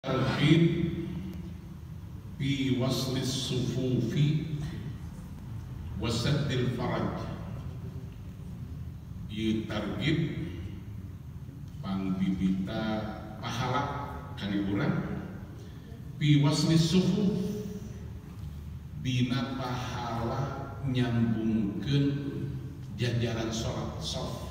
Targhib fi waslis sufufi wa saddil faraj. Ieu targhib pangbibita pahala kangge urang fi waslis sufuf dina pahala nyambungkeun jajaran salat shaf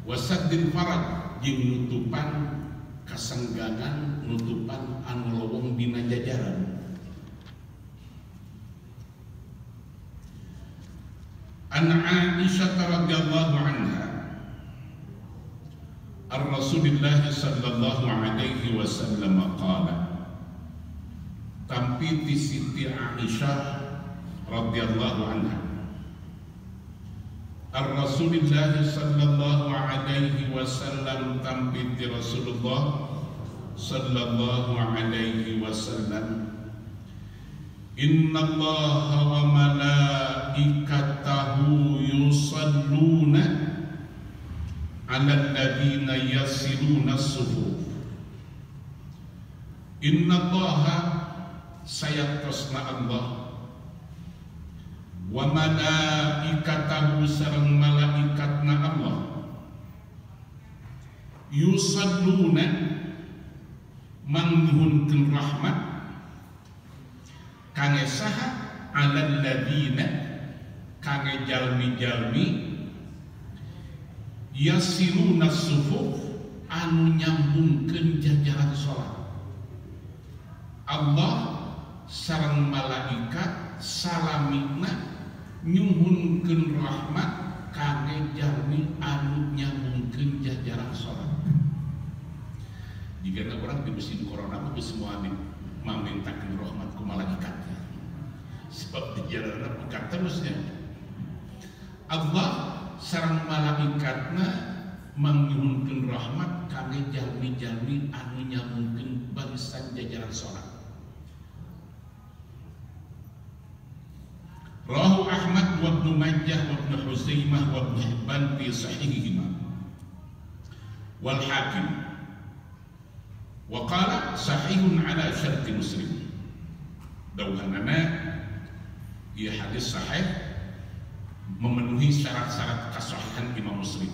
wa saddil faraj jeung nutupan kasenggangan nutupan anu lowong dina jajaran. An Aisyah radhiyallahu anha ar-Rasulillah sallallahu alaihi wasallam qala, tampi ti Siti Aisyah radhiyallahu anha ar-Rasulillah sallallahu alaihi wasallam, tampiti Rasulullah sallallahu alaihi wasallam, inna Allaha wa malaikatahu yusalluna ala alladhina yasiluna as-sufuf. Inna Allaha sayatosna Allah wa malaikatahu sareng malaikatna Allah yusalluna mangnuhunkeun rahmat kangge saha alal ladina kangge jalmi-jalmi yasiluna sufuf anu nyambungkeun jajaran salat. Allah sareng malaikat salamina nyuhunkeun rahmat kangge jalmi anu nyambungkeun jajaran salat. Jika orang di musim corona mah geus moal mamintakeun rahmat ku malaikatnya, sebab di jalanna pekat terusnya. Allah sareng malaikatna mangnyuhunkeun rahmat kangge jalmi-jalmi anu nyambungkeun barisan jajaran salat. Rawahu Ahmad wa Ibnu Majah wa Ibnu Huzaimah wa Ibnu Hibban fi sahihihima wal Hakim wa qala sahihun ala syarti Muslim. Dawuhanana ieu hadis sahih memenuhi syarat-syarat kasahihan Imam Muslim.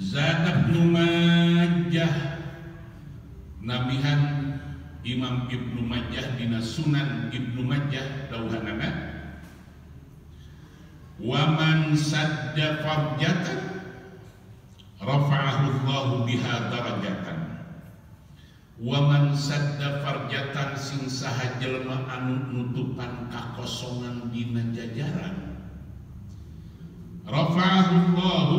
Zada Ibnu Majah nabihan Imam Ibnu Majah dina Sunan Ibnu Majah dawuhanana wa man sadda farjatan rafa'ahu Allahu biha darajatan wa man sadda farjatan sing saha jelema anu nutupan kakosongan dina jajaran rafa'ahu Allahu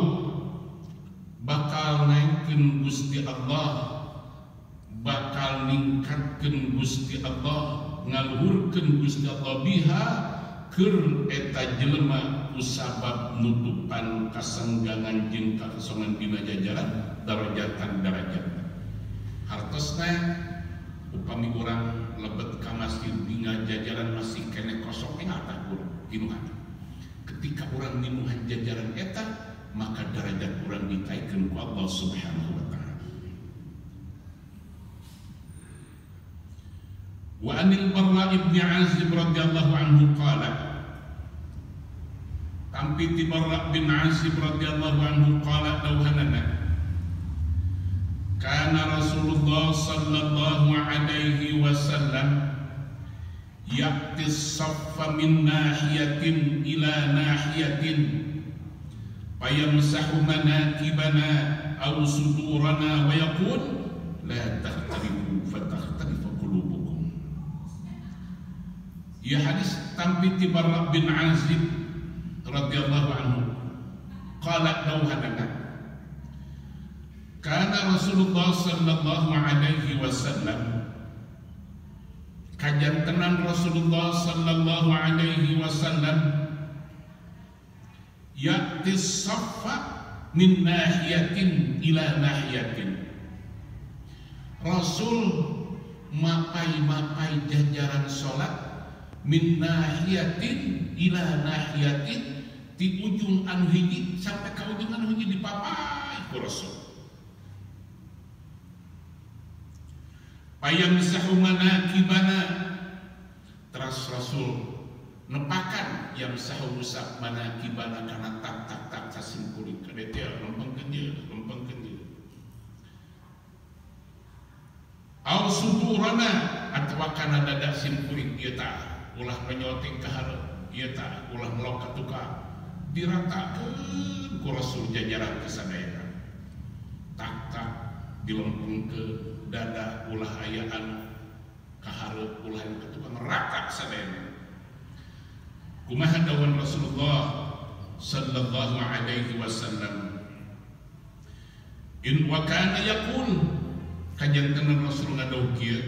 bakal naikkeun Gusti Allah, bakal ningkatkeun Gusti Allah, ngaluhurkeun Gusti Allah biha keur eta jelema kusabab nutupan kasenggangan jeung kakosongan dina jajaran darajatan darajat. Hartosna upami urang lebet ka masjid dina jajaran masih kene kosong ngata urang dinuhan. Ketika urang dinuhan jajaran eta maka darajat urang ditaikeun ku Allah Subhanahu wa taala. Wa anil Barra ibn Azib radhiyallahu anhu qala, tampiti Barra bin Azib radhiyallahu anhu qala dawuhanana kana Rasulullah sallallahu alaihi wasallam ya'ti as-saffa min nahiyatin ila nahiyatin fayamsahu manakibana aw sudurana wa yaqul la tahtarifu fatakhtarifu qulubukum. Ya hadis tampiti Barra bin Azib radhiyallahu anhu qala dawuhanana kana Rasulullah sallallahu alaihi wasallam kajantenan Rasulullah sallallahu alaihi wasallam ya'ti saffa min nahiyatin ila nahiyatin. Rasul mapai-mapai jajaran salat min nahiyatin ila nahiyatin, ti ujung anu hiji sampai ka ujung anu hiji dipapai ku Rasul. Payamsahu manakibana, teras Rasul nepakan yang sahu usap manakibana kana tak cacing kulit kada teh lempengkeun dia. Au sudurana atawa kana dada sim kulit ieu tah ulah menyoting ka hareup ieu tah ulah melok ka tukang diratakeun ku Rasul jajaran kesadayana tak dilempengkeun dada ulah aya anu ka hareup ulah anu ka tukang rata sadayana. Kumaha dawuh Rasulullah sallallahu alaihi wasallam, in wa kana yaqul, kajantan Rasul ngadawuh kieu,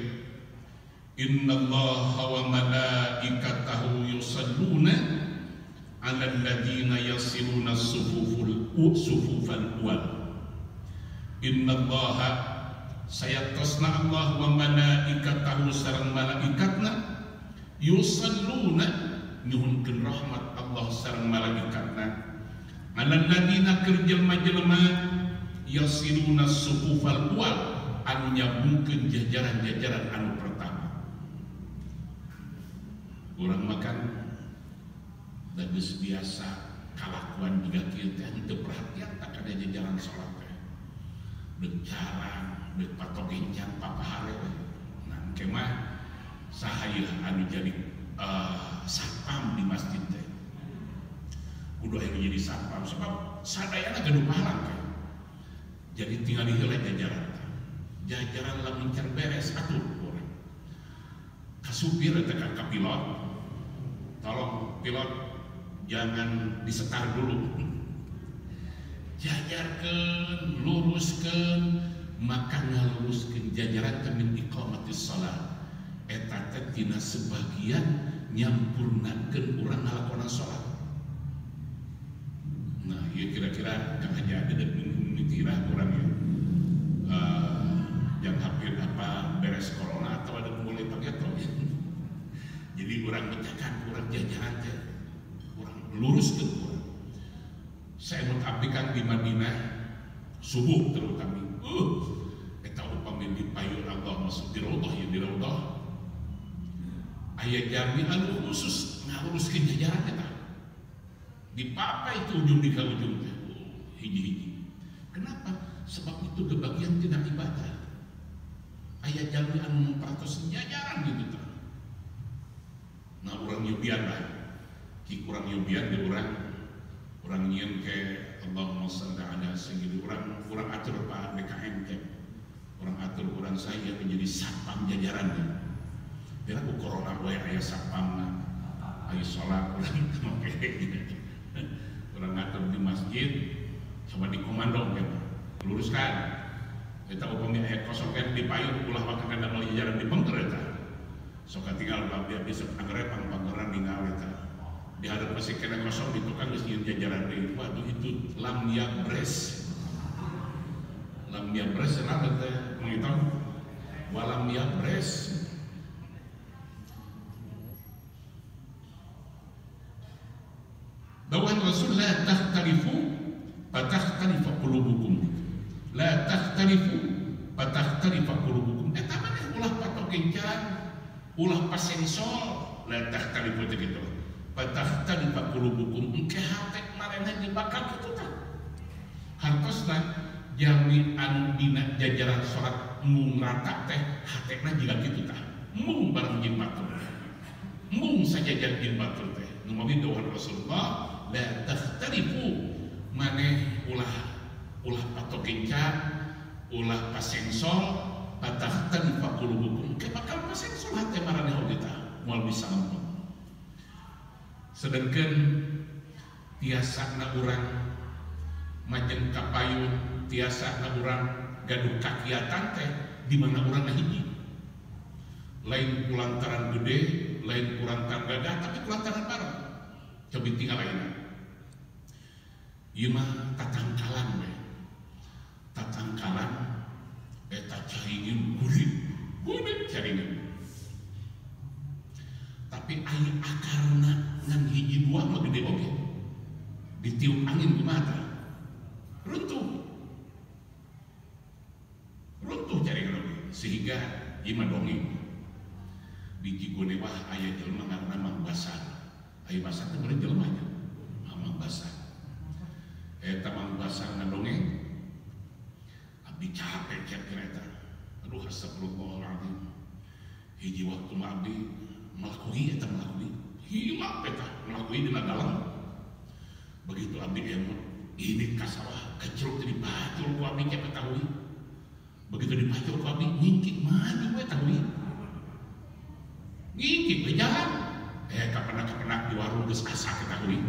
innallaha wa malaikatahu yusalluna 'alal ladzina yasiluna sufufal awwal. Innallaha sayatosna Allah wa malaikatahu sareng malaikatna yusalluna nyuhunkeun rahmat Allah sareng malaikatna 'alal ladzina keur jelema-jelema yasiluna sufufal awwal anu nyambungkeun jajaran-jajaran anu pertama. Urang makan da geus biasa kalakuan juga kieu teh henteu perhatian tak kada jajaran salat teh. Deuk jarang, deuk patok encan papahare. Nah, kemah sahaya anu jadi satpam di masjid teh. Kudu aya jadi satpam sebab sadayana gaduh pahala teh. Jadi tinggal diheula jajaran. Jajaran lamun can beres atuh urang. Ka supir teh ka pilot. Tolong pilot jangan disetar dulu. Jajarkeun, luruskeun, maka ngaluruskeun jajaran teh min iqamatis shalah. Eta teh tina sebagian nyampurnakeun urang ngalakonan salat. Nah, ieu kira-kira Kang Haji ada dan mitirah urang ya. Yang hampir apa beres corona atau ada mulai pakai tol. Jadi urang mencakan urang jajaran teh urang luruskeun urang. Saya mun abdikan di Madinah subuh terutama. Eta upami di payun Allah masuk di raudhah ya di raudhah. Aya jami anu khusus nguruskeun jajaran eta. Di papa itu ujung di ka ujung teh. Hiji-hiji. Kenapa? Sebab itu kebagian tina ibadah. Aya jami anu memperhatikan jajaran gitu teh. Nah, urang yubian lah. Ki kurang yubian di urang nyieun ke Allahumma shalli ala sayyidina urang atur Pak BKM teh. Urang atur urang saya menjadi satpam jajarannya. Bila ku corona wae aya satpamna, aya salat urang make. Urang ngatur di masjid, coba dikomando kan. Luruskan. Eta upami aya kosong kan di payun ulah makan kada meuli jajaran di bengker eta. Sok tinggal abdi besok angere pangpangeran ningali eta. Di hadap masih kena kosong di tukang geus nyieun jajaran deui. Waduh itu lam yabres. Lam yabres cenah teh mangita. Walam yabres. Dawuh Rasul la takhtalifu fatakhtalifu qulubukum. La takhtalifu fatakhtalifu qulubukum. Eta maneh ulah patok kencan, ulah pasensor, la takhtalifu teh kitu. Fatakhtalifu qulubukum. Engke hate mareneh dibakal kitu tah. Hartosna jami anu dina jajaran salat mung rata teh hatena jiga kitu tah. Mung bareng jin batur. Mung sajajan jin batur teh. Nu mami dawuh Rasulullah la takhtalifu maneh ulah patok kencan ulah pasensor patakhtalifu qulubukum ke bakal pasensor hate maraneh oge tah moal bisa lempeng. Sedengkeun tiasana urang majeng ka payun tiasana urang gaduh kakiatan teh di mana urang hiji lain kulantaran gede lain kulantaran gadah tapi kulantaran bareng coba tinggal lainnya. Ieu mah tatangkalan we. Tatangkalan eta caringin gurit caringin. Tapi aya akarna ngan hiji dua mah gede oge. Ditiup angin kumaha tah? Runtuh. Runtuh caringin oge. Sehingga ima dongeng biji gonewah aya jelema ngaranna Mang Basar. Aya Basar teh beureum jelemanya Mang Basar. Eta Mang Basar ngadongeng abdi capek kira eta. Aduh astagfirullahaladzim. Hiji waktu mah abdi melakui eta melakui hilap eta melakui dina dalam. Begitu abdi emot ini kasawah kecruk jadi bacul ku abdi cepet tahui. Begitu dipacul ku abdi ngingkit maju we tahui. Ngingkit we jalan. Kapan-kapan di warung geus asa ketahui.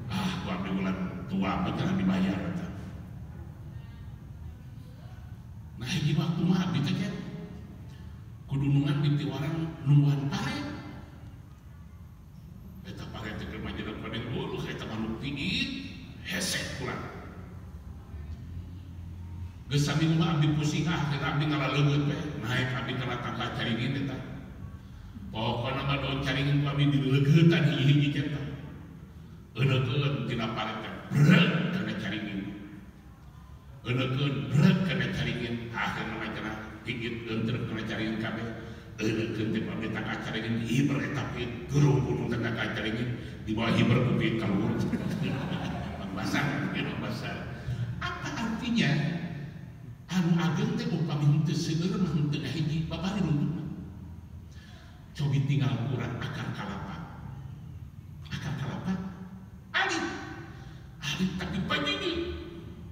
Ku abdi ulah tua beneran dibayar eta. Nah hiji waktu mah abdi teh kudu nungan di warang nungguan pare. Eta pare teh keur majeuna pada uluh eta manuk tiit hesek kurang. Geus sami mah abdi pusing akhirna abdi ngaraleungeut we. Naik abdi kana tangga caringin eta. Pokona mah do caringin ku abdi dileugeutan hiji-hiji eta. Eunekeun tina pare teh brek kana caringin. Eunekeun brek kana caringin akhirna majeuna pigit leunteun kana caringin kabeh. Eunekeun teh abdi tangga caringin hiber eta pit gerung gunung tangga caringin di bawah hiber ku pit kaluhur. Basar, basar. Apa artinya? Anu ageng teh upami henteu seueur mah henteu hiji babari runtuna. Cobi tinggal urang akar kalapa. Akar kalapa alit. Alit tapi panjang.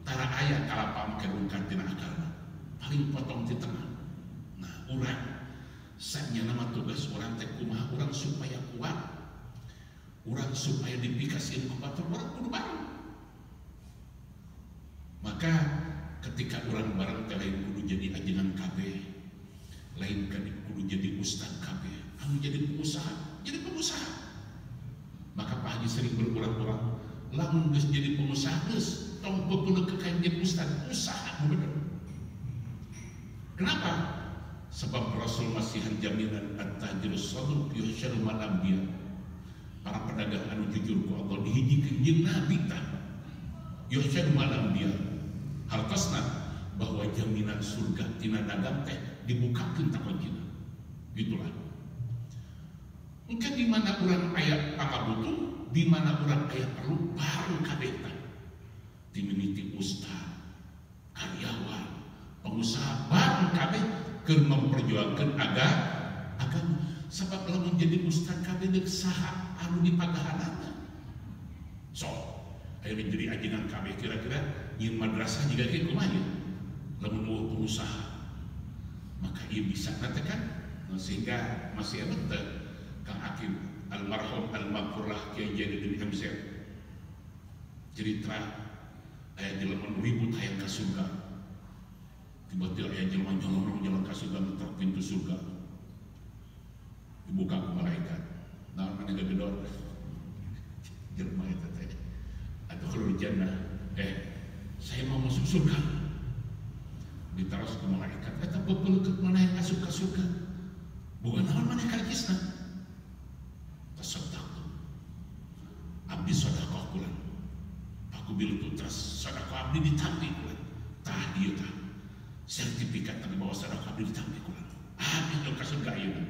Tara aya kalapa make rungkat tina akarna. Paling potong di tengah. Nah, urang sanya nama tugas urang teh kumaha urang supaya kuat. Urang supaya dipikasieun ku batur urang kudu bareng. Maka ketika orang barang teh lain kudu jadi ajengan kabeh, lain kan kudu jadi ustad kabeh, anu jadi pengusaha. Maka Pak Haji sering berulang-ulang, lamun geus jadi pengusaha geus tong bebeuleuh ke kain jadi ustad, usaha nu bener. Kenapa? Sebab Rasul masihan jaminan at-tajirus saduq yuhsyaru manambiya. Para pedagang anu jujur ku Allah dihijikeun jeung nabi tah. Yuhsyaru manambiya. Hartosna bahwa jaminan surga tina dagang teh dibukakeun takunjina. Gitulah. Engke di mana urang aya pangabutuh, di mana urang aya perlu bareng kabeh teh. Dimimiti ustad, karyawan, pengusaha bareng kabeh keur memperjuangkeun agama. Sabab lamun jadi ustad kabeh deuk saha anu dipagahanana. Aya jadi ajengan kabeh kira-kira nyin madrasah juga kieu kumaha ye lamun mau pengusaha maka ieu bisa nanti kan sehingga masih ada teh Kang Hakim almarhum almaghfurlah Kiai Jainuddin MC cerita aya jelema nu ribut hayang ka surga tiba-tiba aya jelema nyolong jalan ka surga mentok pintu surga dibuka ku malaikat naon anu gegedor jelema eta teh atau jannah saya mau masuk surga ditaros ke malaikat eta bebeuleuh ke mana yang masuk ke surga bukan naon maneh karejisna tasaddaq abdi sedekah kula aku bilu tutras sedekah abdi ditampi kula tah dieu tah sertifikat tapi bahwa sedekah abdi ditampi kula abdi nu ka surga ieu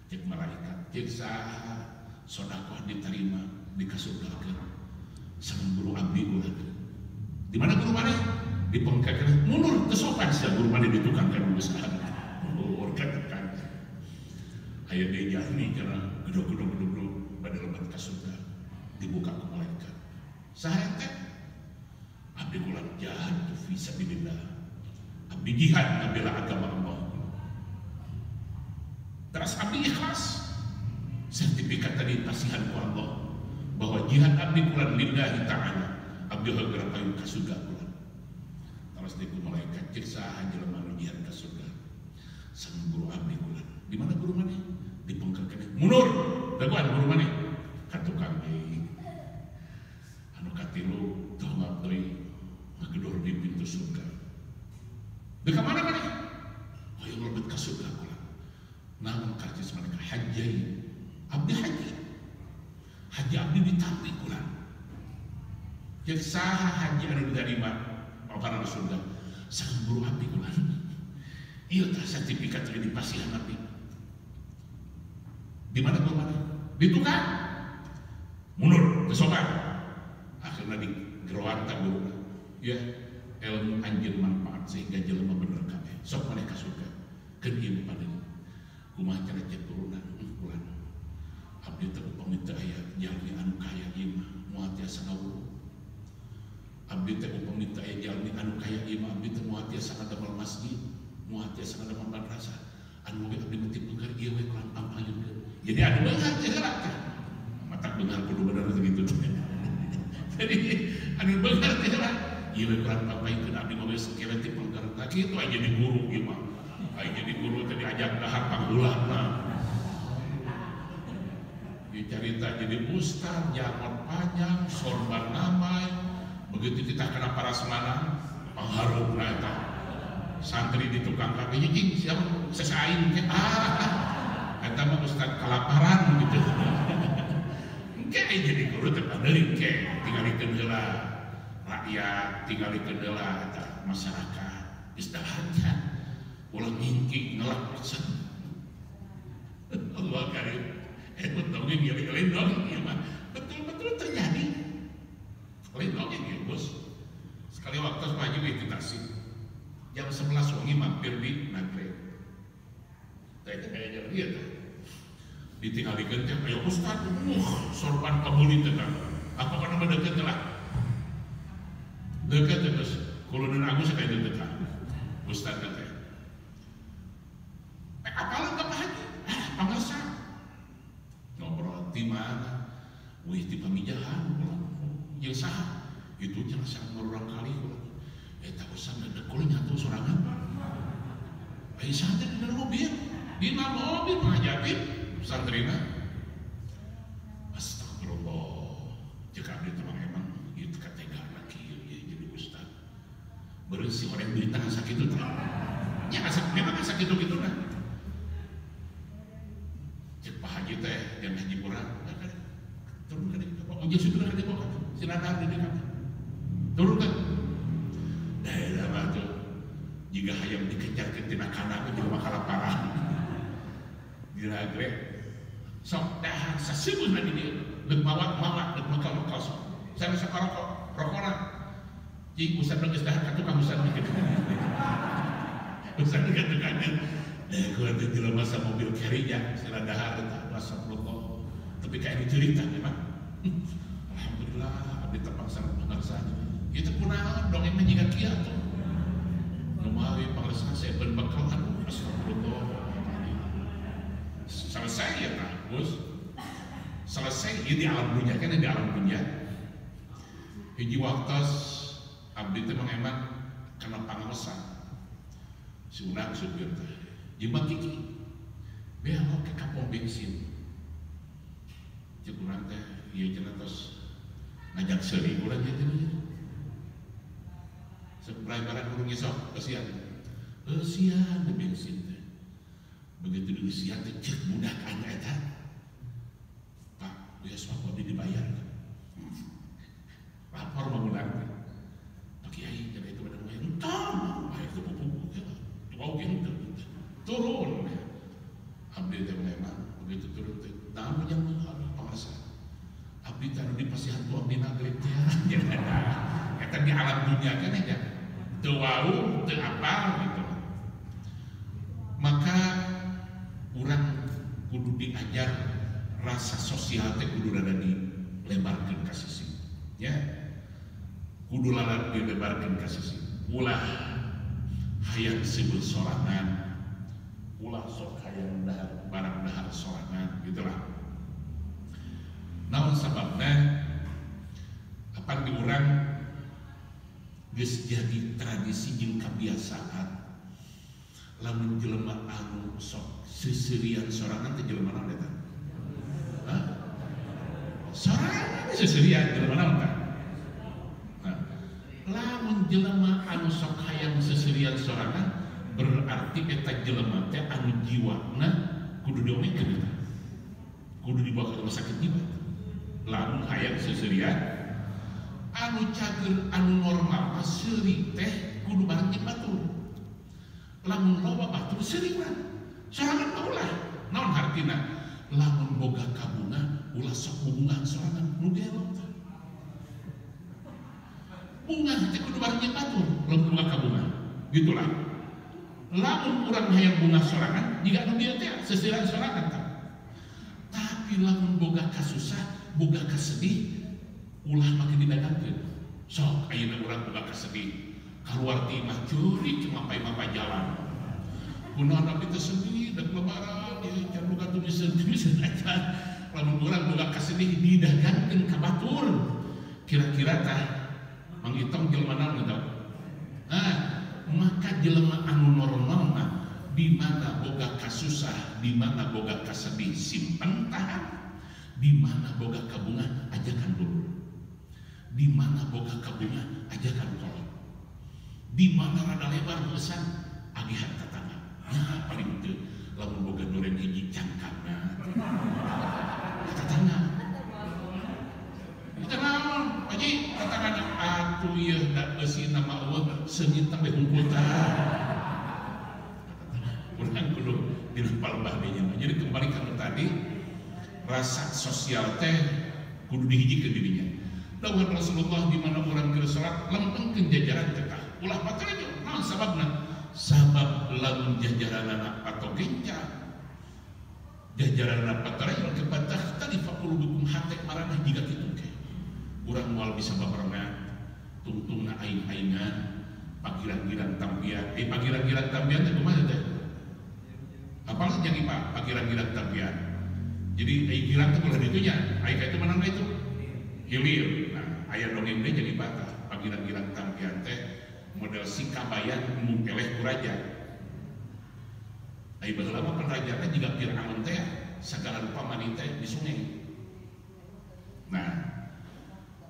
cek malaikat cek saha sedekah diterima dikasurgakeun sareng guru abdi kula. Di mana guru maneh? Di pengkakeun mundur teu sopan sia guru maneh di tukang kan geus ada. Mundur ka tekan. Aya deui jahmi cenah gedog-gedog bade lebat ka surga. Dibuka ku malaikat. Saha teh? Abdi kula jihad fi sabilillah. Abdi jihad ngebela agama Allah. Terus abdi ikhlas. Sertifikat tadi pasihan ku Allah. Bahwa jihad abdi kula lillahi ta'ala abdi geura payu ka surga kula terus diku malaikat cek saha jelema nu jihad ka surga sareng guru abdi kula di mana guru maneh di pengkeun mundur daguan guru maneh ka tukang deui anu katilu tongap deui ngagedor di pintu surga di ka mana maneh hoyong lebet ka surga kula naon karcis maneh haji abdi haji abdi ditampi kula jadi saha haji anu diterima paparan surga sareng guru abdi kula Iya tah sertifikat ini pasihan nabi. Di mana kemana? Di tukang. Mundur ke sobat. Akhirnya di geroan tak guru. Ya, ilmu anjeun manfaat sehingga jelema bener kabeh. Sok maneh ka surga. Keun ieu padeung. Kumaha cara cek turunan ulang. Abdi teh upami teu aya jalmi anu kaya ieu mah moal tiasa ngawuru. Abdi teh upami teu aya jalmi anu kaya ieu mah abdi teh moal tiasa ngadamel masjid, moal tiasa ngadamel madrasah. Anu ge abdi mah teu beungar ieu we kurang pampayunkeun. Jadi anu beungar teh heula teh. Mata beungar kudu bener begitu. Jadi anu beungar teh heula. Ieu we kurang pampayunkeun abdi mah geus sakira teh panggar kitu aya jadi guru ieu mah. Aya jadi guru teh diajak dahar panggulana. Dicarita jadi ustad, jamot panjang, sorban namai, begitu kita kena para semanang, pengharum eta santri di tukang kafe jing siapa sesain ke eta mah ustad kelaparan gitu. Engke jadi guru teh padeuing ke tingalikeun heula rakyat, tingalikeun heula eta masyarakat geus dahajan ulah ngingking ngelak pisan. Allah karim. Betul gini dong, betul terjadi. Lindongnya gitu bos. Sekali waktu maju itu Tasik, jam 11 wangi mampir di Nagreg. Kayak jalan dia tuh. Ditinggalkan tiap ayo Ustad, sorban kabuli tentang. Apa kan nama dekat lah? Dekat terus. Kalau dan aku sekali dekat lah. Ustad dekat. Apalan apa lagi? Pangasan. Ngobrol di mana? Wih di pamijahan yang sah itu jangan sangat berulang kali tak usah ngedekul nyatu sorangan santai di dalam mobil mengajapin santrina astagfirullah jika dia emang itu kategori lagi jadi ustad bersih orang berita sakit itu ya memang sakit itu nah cek Pak Haji teh yang haji kurang turun kan ojek sudah kan dibawa silakan di dekat turun kan daerah batu jika hayam dikejar ke tina kana ke jelema kalaparan di Nagreg sok dah sasibun di dia deuk mawat deuk makal sok saya sok rokoran cing usah geus dah ka tukang usah dikeun usah dikeun gua teh jelema sa mobil carry-nya sila dahar eta masyaallah tapi kayak cerita memang alhamdulillah abdi terpaksa mengerasanya itu kunaon dong emang jika kia tuh numawi pangrasana saya berbekal aduh astagfirullah selesai ya Pak Bos selesai ya di alam dunia kan di alam dunia hiji waktu abdi itu emang kena pangawasan si unak supir teh jembak kiki belok ke kapal bensin cekurang teh iya cenah tos ngajak seuri urang ya cenah sebelah barang urang ngisok kesian di bensin teh begitu diusian teh cek budak anya eta Pak biasa kok dibayar lapor mah budak teh Pak Kiai cenah itu bener bayar entah bayar teh pupuk tuau gitu turun abdi teh memang begitu turun teh namun yang pengerasa abdi teh di pasihan tu abdi Nagreg teh eta di alam dunia kan aja teu wau teu apal gitu maka urang kudu diajar rasa sosial teh kudu rada dilebarkeun ka sisi ya kudu lalap dilebarkeun ka sisi ulah hayang sibul sorangan ulah sok hayang dahar barang dahar sorangan gitulah naon sababna apa diurang geus jadi tradisi jeung kebiasaan lamun jelema anu sok seserian sorangan teh jelema naon eta sorangan seserian jelema naon tah lamun jelema anu sok hayang seserian sorangan berarti eta jelema teh anu jiwana kudu diomekeun eta kudu dibawa ke rumah sakit jiwa lamun hayang seserian anu cager anu normal seuri teh kudu bareng jeung batur lamun loba batur seringan sorangan ulah naon hartina lamun boga kabunga ulah sok hubungan sorangan nu gelok bunga teh kudu bareng batur lamun boga kabunga gitulah lamun urang hayang bunga sorangan jika anu dia teh sesiran sorangan tapi lamun boga kasusah boga kasedih ulah makin didagangkeun sok ayeuna urang boga kasedih keluar ti mah curi cuma mapai jalan kunaon abdi teh sedih dan lebaran ya can boga tulisan aja lamun urang boga kasedih didagangkeun ka batur kira-kira tah mangitong jelema naon tah maka jelema anu normal mah di mana boga kasusah di mana boga kasedih simpen tahan di mana boga kabunga ajakan dulu di mana boga kabunga ajakan kolot di mana rada lebar pesan agihan tetangga ya paling itu lamun boga duren hiji cangkangna tetangga kita naon aji tetangga atuh ieu da eusi nama Allah seungeut teh hungkul tah urang kudu dirempal bahdenya jadi kembali ke tadi rasa sosial teh kudu dihijikeun dirinya dawuh Rasulullah di mana urang keur salat lempengkeun jajaran teh ulah batur aja naon sababna sabab lamun jajaranna atau gencar jajaranna patarayul kebatah tadi faqulubukum hatek marana jiga kitu ke urang moal bisa babarengan tungtungna aing-aingan pagirang-girang tampian pagirang-girang tampian teh kumaha teh apalagi jadi Pak pagirang-girang tampian jadi ai girang teh ulah ditunya ai ka itu manangna itu hilir nah aya dongeng teh jadi bata pagirang-girang tampian teh model si kabayan mungkeleh ku raja ai baheula mah penrajana jiga Firaun teh sagala rupa manita di sungai nah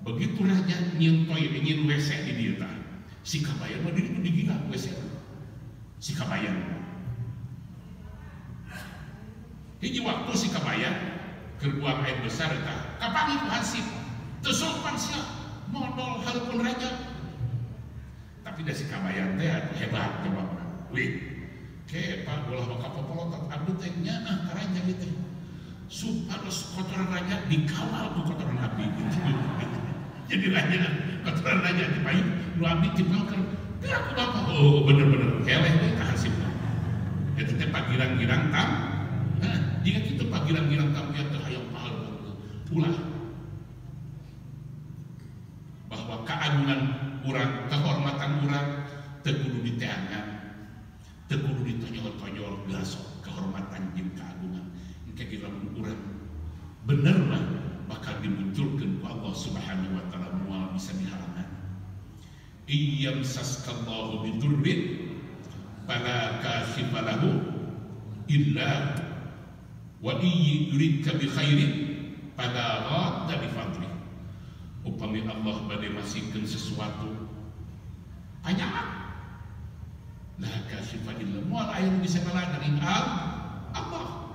begitu raja nyieun toilet nyieun WC di dieu tah si kabayan mah di gila WC si kabayan hiji waktu si kabayan keur buang air besar tah kapangi ku hansip teu sopan sia modal halpun raja tapi da si kabayan teh hebat coba wih ke Pak ulah maka popolotot abdi teh nyaah ka raja ieu teh supados kotoran raja dikawal ku kotoran abdi jadi raja kotoran raja dipayun nu abdi dipangker teu aku bapak oh bener-bener keleh teh ka hansipna eta teh pagirang-girang tam jika kitu pagirang-girang tampian teh hayang pahala ulah bahwa keagungan urang kehormatan urang teu kudu diteangan teu kudu ditonyol-tonyol gasok kehormatan jeung keagungan engke ge lamun urang bener mah bakal dimunculkeun ku Allah Subhanahu wa taala moal bisa dihalangan iyyam saskallahu bidurrin fala kashifa lahu illa wa yuridka bi khairin fala radda li fadli upami Allah bade masihkeun sesuatu panjang la kashifa illa moal aya nu bisa ngaladeng Allah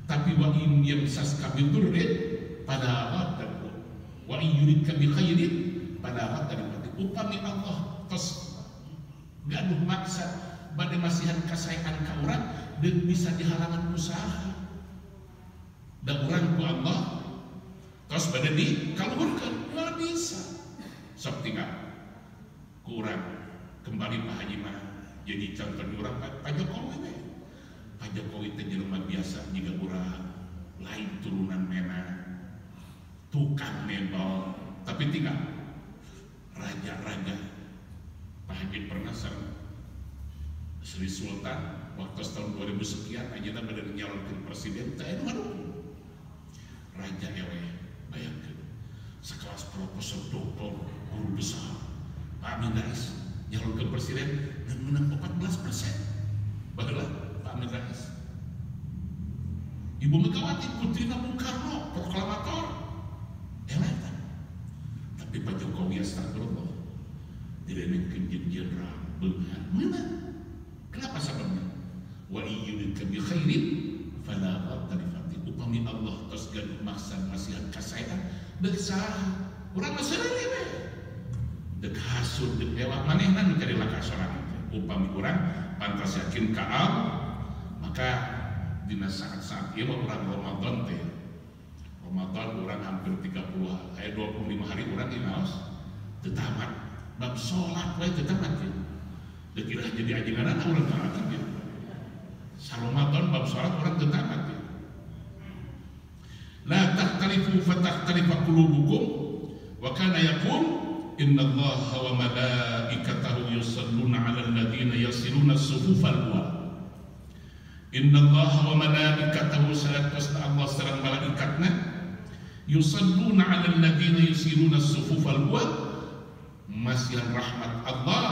tapi wa in yamsaska bidurrin fala radda wa yuridka bi khairin fala radda li fadli upami Allah tos gaduh maksa bade masihan kasaean ka urang dan bisa dihalangan usaha dan urang ku Allah terus bade di kaluhurkeun moal bisa sok tinggal ku urang kembali Pak Haji mah jadi contoh urang Pak Jokowi we Pak Jokowi teh jelema biasa jiga urang lain turunan mena tukang mebel tapi tinggal raja-raja Pak Haji pernah Sri Sultan waktu tahun 2000 sekian aja pada nyalonkan presiden teh aduh raja ewe bayangkeun sekelas profesor doktor guru besar Pak Amin Rais nyalonkan presiden dan menang 14%. Baheula Pak Amin Rais Ibu Megawati putrina Bung Karno proklamator eletan tapi Pak Jokowi astagfirullah direnengkeun jeung jenderal beungan meunang kenapa sababnya wa yuridka bi khairin fala radda li fadli upami Allah tos gaduh maksa masihan kasaean deuk saha urang mah seureuh we deuk hasud deuk dewa manehna nu cari laka sorangan upami urang pantas yakin kaal, maka dina saat-saat ieu urang Ramadan teh. Ramadan urang hampir 30 aya 25 hari urang inaos teu tamat. Bab salat wae teu tamat ieu. Teu kira jadi ajengan urang tamat ieu. Sa Ramadan bab salat urang teu tamat ieu. La takhtalifu fatakhtalifa qulubukum wa kana yaqul innallaha wa malaikatahu yusalluna 'alal ladzina yasiluna as-sufufal ula. Innallaha wa malaikatahu salatosna Allah sareng malaikatna yusalluna 'alal ladzina yasiluna as-sufufal ula. Masihan rahmat Allah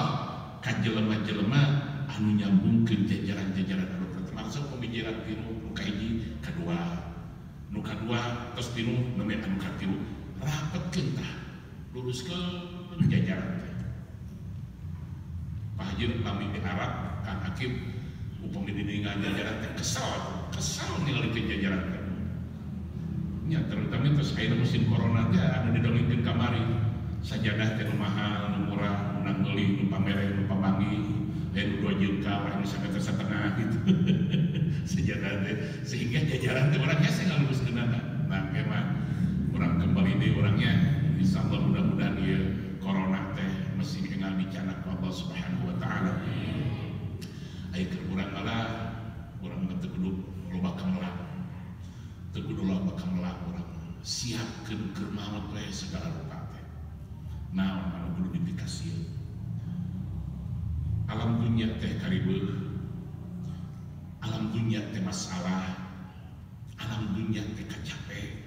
ka jelema-jelema anu nyambungkeun jajaran-jajaran anu termasuk pemikiran tinu nu kahiji kadua nu kadua tos tinu neme anu katilu rapetkeun tah luruskeun jajaran teh. Pak Haji lami di Arab Kang Hakim upami didingan jajaran teh kesal ningalikeun jajaran teh. Nya terutama tos aya musim corona teh anu didongengkeun kamari sajadah teh nu mahal nu murah nu meuli nu pamere nu pabangi aya nu 2 juta aya nu 1,5 gitu. Sejadah teh sehingga jajaran teh urang hese ngaluruskeun nah kemah urang kembali deui urangnya insyaallah mudah-mudahan ieu corona teh masih enggal dicanak ku Allah Subhanahu wa taala. Aya keur urang malah urang teu kudu loba kamelak. Teu kudu loba kamelak urang siapkeun keur maot we segala rupa teh. Naon anu kudu dipikasieun. Alam dunia teh karibeuh. Alam dunia teh masalah, alam dunia teh kacape.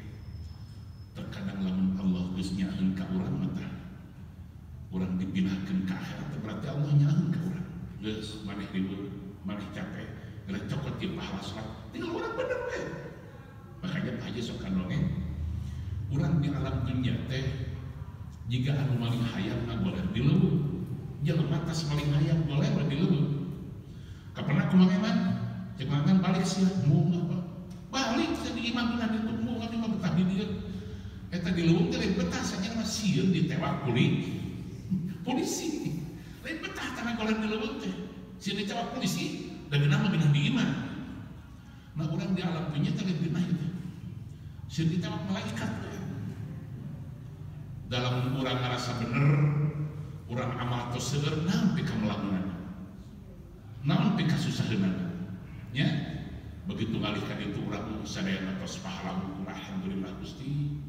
Terkadang lamun Allah geus nyaeun ka urang mah urang dipindahkeun ka akhirat berarti Allah nyaeun ka urang. Geus maneh ribeuh, maneh capek, geus cokot ti pahala salat. Tinggal urang bener we. Makanya Pak Haji sok kandongeng. Urang di alam dunia teh jika anu maling hayam mah boleh dileuweung. Jelema tas maling hayam boleh dileuweung. Kapanna kumaha mah? Jangan balik sih, mau apa? Balik saya di imam dan itu mau kan imam betah di dia. Eta di leuweung teh lain betah saja mah sieun ditewak polisi. Lain betah tanah golan di leuweung teh. Sieun ditewak polisi dan nama binah di imam. Nah urang di alam dunya teh lain binah itu. Sieun ditewak malaikat. Dalam urang ngarasa bener, urang amal tos seueur naon pika melamunana. Naon pika susaheunana. Ya, begitu ngalihkan itu orang sadaya ngatos pahala hukum alhamdulillah Gusti.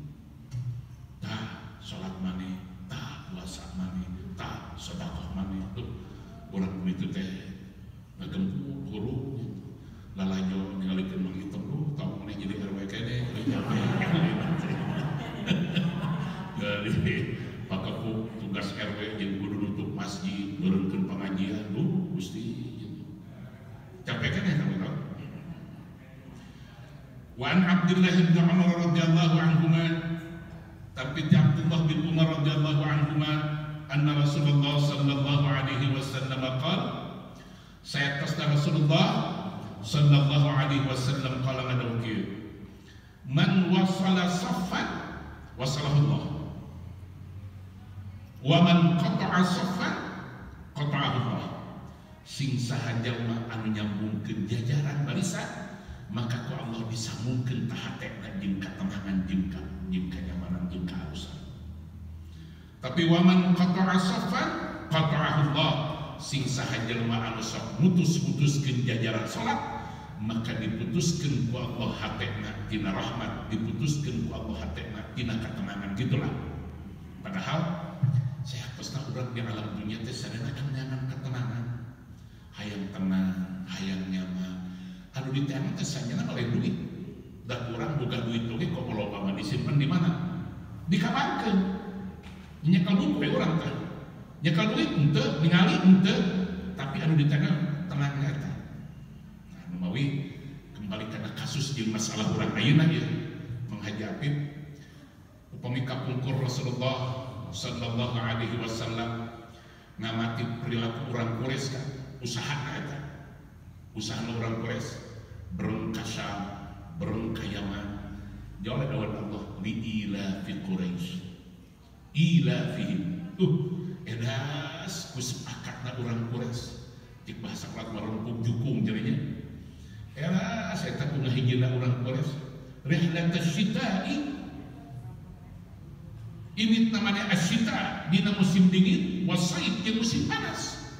Tah salat maneh, tah puasa maneh, tah sedekah maneh. Tuh urang kitu teh ngagempur huruf lalajo ningalikeun mang hitam lu tau maneh jadi RW kene jadi pakapu tugas RW jeung kudu nutup masjid beureukeun pengajian lu Gusti. Capek kan ya kamu tahu? Wa an Abdullah bin Umar radhiyallahu anhuma, tapi Abdullah bin Umar radhiyallahu anhuma anna Rasulullah sallallahu alaihi wasallam qala, saya tasda Rasulullah sallallahu alaihi wasallam qala ngadawkieu, man wasala saffan wasalahu Allah, wa man qata'a saffan qata'ahu Allah. Sing saha jalma anu nyambungkeun jajaran barisan maka ku Allah disambungkeun ka hatena jeung katenangan jeung kanyamanan jeung kaharusan. Tapi waman qata'a saffan qata'ahu Allah, sing saha jalma anu sok mutus-mutuskeun jajaran salat maka diputuskeun ku Allah hatena tina rahmat, diputuskeun ku Allah hatena tina katenangan gitulah. Padahal saya pasti urang di alam dunia teh sadana kanyangan katenangan. Hayang tenang, hayang nyaman. Anu ditenang teh sanjana oleh duit. Da urang boga duit oge kok loba mah disimpen di mana? Dikamarkeun. Nyekel duit we urang teh. Nyekel duit henteu, ningali henteu, tapi anu ditenang tenang eta. Nah, nu mawi kembali kana kasus jeung masalah urang ayeuna ieu. Mang Haji Apip upami kapungkur Rasulullah sallallahu alaihi wasallam ngamati perilaku urang Quraisy kan. Usaha eta, usaha orang Quraisy berengkasa, berengkayaman. Jauh dawan Allah li ila fi Quraisy, ila fihim. Edas kusepakatna orang Quraisy cik bahasa kelat merempuk jukung jadinya. Era saya tak punya hijrah orang Korea. Rihlat asyita'i, ini namanya asyita dina musim dingin, wasaid yang musim panas.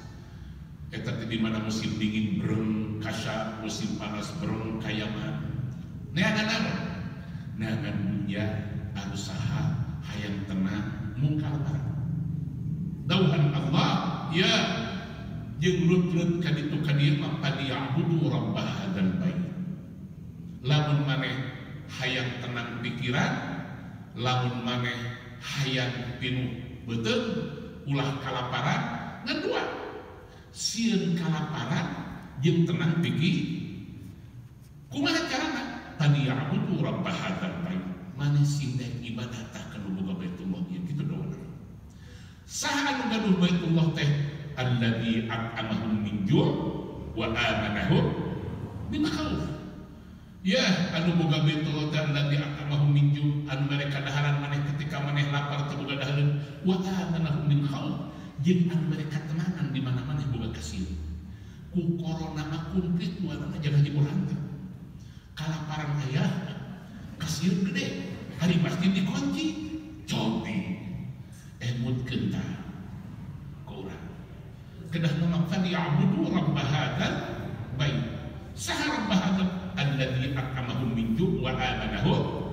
Eta di mana musim dingin bereng kasar, musim panas bereng kayaman. Neangan apa? Neangan dunia arusaha hayang tenang mungkal barang. Dauhan Allah ya jeung lut-lut kaditu kadieu mah padiyabudu rabb hadzal bait. Lamun maneh hayang tenang pikiran, lamun maneh hayang pinuh beuteung ulah kalaparan ngadua. Sieun kalaparan jeung tenang pikir. Kumaha carana? Padiyabudu rabb hadzal bait. Maneh sindek ibadah tah kana boga Baitullah ieu kitu doana. Saha anu gaduh Baitullah teh alladzi at'amahum min ju' wa amanahum min khauf. Ya anu boga Baitullah teh alladzi at'amahum min ju', anu mereka daharan maneh ketika maneh lapar teu boga dahareun, wa amanahum min khauf, jeung anu mereka tenangan di mana maneh boga kasieun. Ku corona mah kumplit nuana jangan urang teh. Kalaparan aya kasieun gede, hari pasti dikunci, cobi emut kentah ke urang. Kedah nama faliyabudu rabb hadzal bait. Saha rabb hadzal alladzi at'amahum min ju' wa amanahum.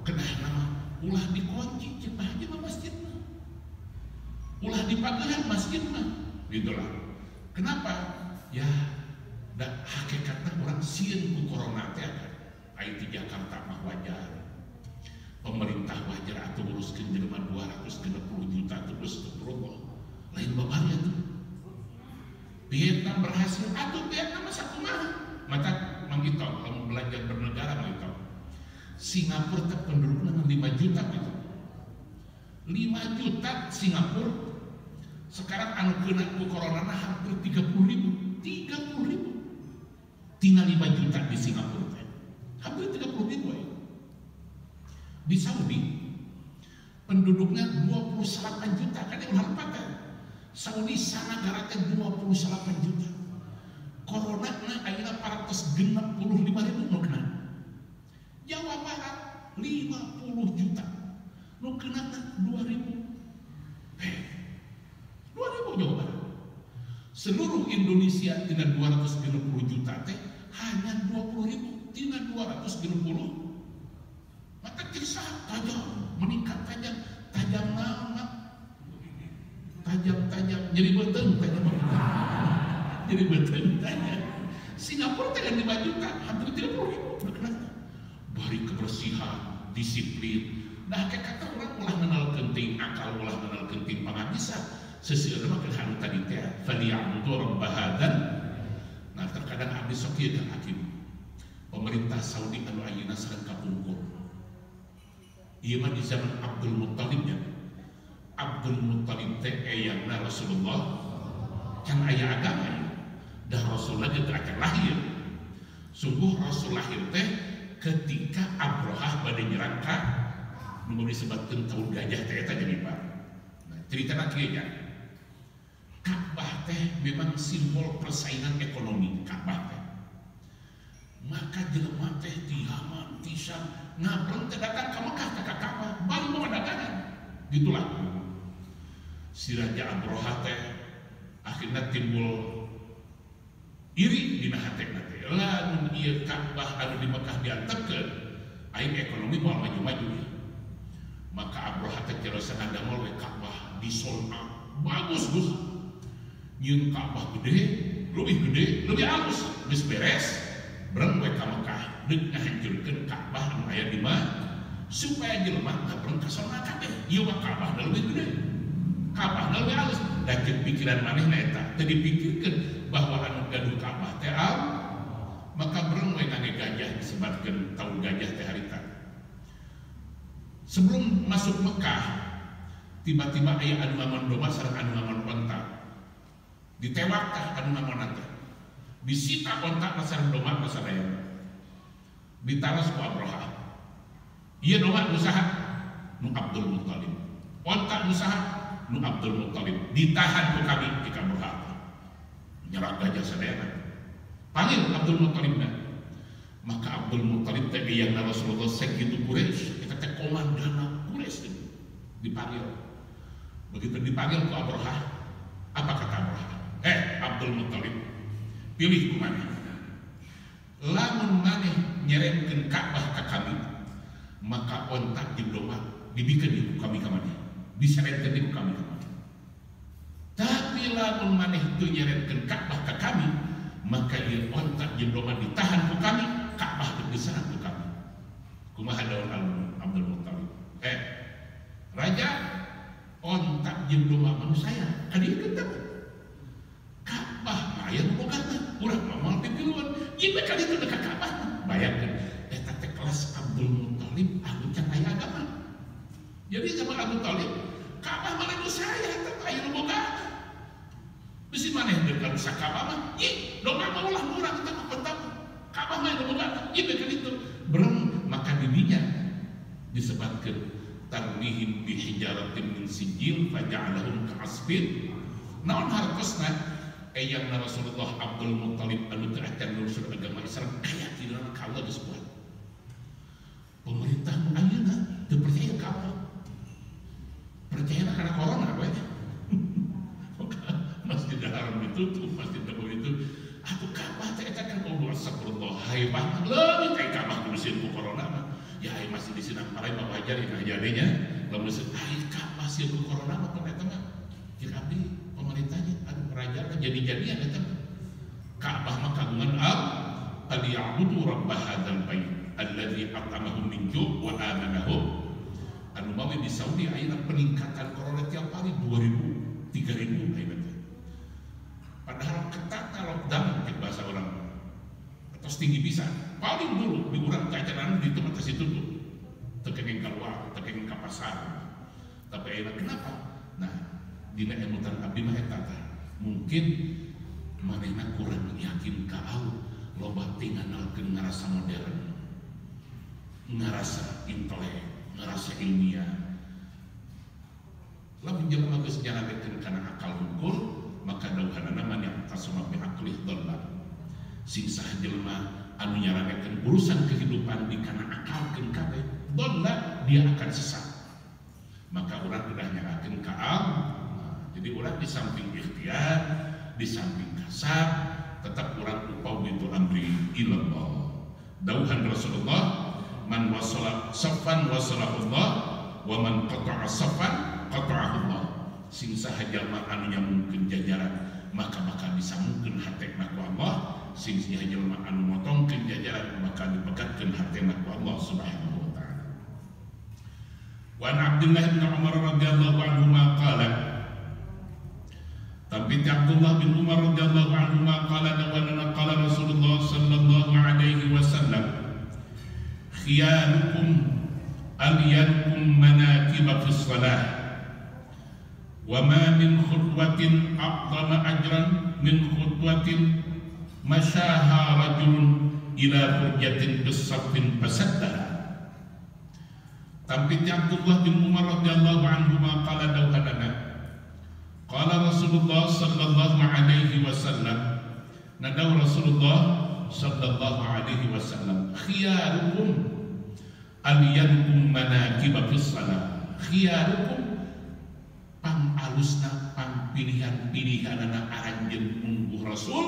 Kedah nama ulah dikunci cenah aja masjid mah. Ulah dipagahan masjid mah. Gitulah. Kenapa? Ya da hakikatna urang sieun ku corona teh aya di Jakarta mah wajar. Pemerintah wajar atau uruskeun jelema 260 juta terus astagfirullah. Lain babanya tuh. Vietnam berhasil atau Vietnam masa kumaha? Mata mangito kalau belajar bernegara mangito. Singapura teh penduduknya 5 juta gitu. 5 juta Singapura. Sekarang anu kena ku corona hampir 30.000. 30.000. Tina 5 juta di Singapura teh. Hampir 30.000 ya. Di Saudi penduduknya 28 juta kan yang ulah patah. Saudi sana negara teh 28 juta. Corona na ayeuna 465.000 nu kena. Jawa Barat 50 juta. Nu kena 2.000. 2.000 Jawa Barat. Seluruh Indonesia tina 260 juta teh hanya 20.000 tina 260. Maka kisah tajam, meningkat tajam lama, tajam, jadi betul tajam, jadi betul tajam. Singapura teh 5 juta, hampir 30.000. Bari kebersihan, disiplin. Nah, kayak kata orang ulah mengenal kenting akal, ulah mengenal kenting pangabisa. Seseueurna mah kan tadi teh, faliyabudu rabb hadzal. Nah, terkadang abdi sok ieu kan hakim. Pemerintah Saudi anu ayeuna sareng kapungkur. Iya mah di zaman Abdul Muttalib ya. Abdul Muttalib teh eyangna Rasulullah kan aya agama ya. Dah Rasulullah teh akan lahir. Sungguh Rasul lahir teh ketika Abrahah bade nyerang ka nu disebutkeun tahun gajah teh eta jadi Pak. Nah, ceritana kieu nya. Ka'bah teh memang simbol persaingan ekonomi Ka'bah teh. Maka jelema teh tihaman tisan ngabreng teh datang ka Mekah ka Ka'bah bari mau dagangan gitulah. Si Raja Abrahah teh akhirnya timbul iri dina hatena teh lamun ieu Ka'bah anu di Mekah diantepkeun aing ekonomi moal maju-maju ya. Maka Abrahah teh cerosan damel we Ka'bah di Son'a bagus Gus. Nyieun Ka'bah gede, lebih halus, geus beres bereng we ka Mekah deuk ngahancurkeun Ka'bah anu aya di mana supaya jelema ngabreng ka Son'a kabeh. Ieu mah Ka'bah leuwih gede, Ka'bah leuwih halus. Da ceuk pikiran manehna eta teu dipikirkeun bahwa anu gaduh Ka'bah teh maka bereng we ngane gajah disebatkeun taun gajah teh harita. Sebelum masuk Mekah tiba-tiba aya anu ngaman domba sareng anu ngaman onta. Ditewak tah anu ngaman teh. Disita ontak pasar domba pasar daya ditaras ku Abrahah. Iya domba usaha nu Abdul Muttalib, ontak usaha nu Abdul Muttalib ditahan ku kami di Abrahah. nyerak gajah sadaya panggil Abdul Muttalib. Maka Abdul Muttalib teh yang Rasulullah segitu Quraisy kita teh komandan Quraisy dipanggil. Begitu dipanggil ke Abraha, apa kata Abraha? Abdul Muttalib, pilih kumana. Lamun maneh nyeremkeun Ka'bah ka kami, maka ontak jeung domba dibikeun di kami ka maneh, diseremkeun di kami ka maneh. Tapi lamun maneh teu nyeremkeun Ka'bah ka kami, maka ieu ontak jeung domba ditahan ku kami, Ka'bah teu diserang ku kami. Kumaha daun Abdul Muttalib? Raja ontak jeung domba manusia kadieun teh. Ka'bah aya nu bogana, urang mah moal pipiluan. Ieu kali teu ka Ka'bah. Bayangkeun eta teh kelas Abdul Muttalib anu can aya agama. Jadi zaman Abdul Muttalib Ka'bah mah manusia teh aya nu bogana. Bisi maneh dekat sa Ka'bah mah, ih domba mah ulah urang teh kontak. Ka'bah mah anu bogana. Ieu kali itu berem maka didinya disebutkeun tarmihim bi hijaratin min sijil faja'alahum ka'asfin. Naon hartosna yang Rasulullah Abdul Muttalib anu teu acan lulusan agama Islam aya di dalam kaula geus buat. Pemerintah ayeuna teu percaya ka Allah. Percaya karena corona we. Masjid Haram ditutup, Masjid Nabawi itu aku Ka'bah teh eta kan kudu astagfirullah haibah leuwih teh Ka'bah kudu sieun ku corona mah. Ya ai masih disinang parai mah wajar ina jadinya lamun sieun ai Ka'bah sieun ku corona mah pun eta mah. Jeung abdi pemerintahnya anu raja jadi-jadian eta Ka'bah mah kagungan al-ya'budu rabb hadzal bait alladzi at'amahum min ju' wa amanahum. Anu mawi di Saudi ayeuna peningkatan corona tiap hari 2000 3000 ayeuna teh. Padahal ketatna lockdown ke bahasa orang atau tinggi bisa. Paling dulu di urang cacanan di tempat situ tuh tekengeng keluar, tekengeng ke pasar. Tapi ayeuna kenapa? Nah, dina emutan abdi mah eta tah mungkin manehna kurang yakin ka Allah loba teh nganalkeun ngarasa modern, ngarasa intelek, ngarasa ilmiah. Lamun jelema geus nyalakeun kana akal hukum, maka dauhanana man yang tasama bi aqlih dhalla. Sing saha jelema anu nyalakeun urusan kehidupan di kana akalkeun kabeh, dhalla dia akan sesat. Maka urang udah nyalakeun ka Allah. Jadi orang di samping ikhtiar, di samping kasab, tetap orang upah itu amri ilallah. Dauhan Rasulullah, man wasala saffan wasalahullah, wa man qata'a saffan qata'ahullah. Sing saha jalma anu nyamungkeun jajaran, maka disambungkeun hatekna ku Allah. Sing saha jalma anu motongkeun jajaran, maka dipegatkeun hatekna ku Allah Subhanahu wa taala. Wa an Abdullah bin Umar radhiyallahu anhu qala tapi Abdullah bin Umar radhiyallahu anhu qala dawana qala Rasulullah sallallahu alaihi wasallam khiyarukum aliyakum manakib fi shalah wa ma min khutwatin a'zama ajran min khutwatin masyaha rajulun ila hujjatin bisaffin fasaddaha. Tapi Abdullah bin Umar radhiyallahu anhu qala dawana qala Rasulullah sallallahu alaihi wasallam, nadaw Rasulullah sallallahu alaihi wasallam, khiyarukum aliyakum manakib fis salat. Khiyarukum pang alusna pang pilihan-pilihanana aranjeun mungguh Rasul,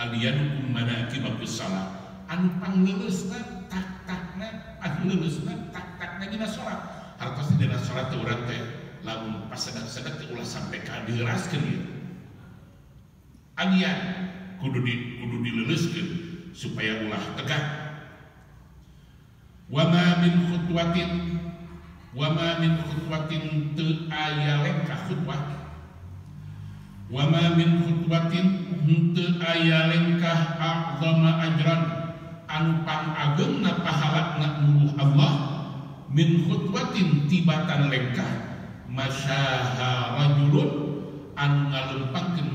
aliyakum manakib fis salat. Anu pang leuleusna tak-takna, anu leuleusna tak-takna dina salat. Hartos dina salat teh urang teh lamun pas sedek ulah sampai kadiraskeun ieu. Alian kudu dileuleskeun supaya ulah tegak. Wa ma min khutwatin teu aya lengkah khutwah. Wa ma min khutwatin teu aya lengkah a'zama ajran anu pang ageungna pahalana muruh Allah min khutwatin tibatan lengkah masyaha rajulun anu ngalempangkeun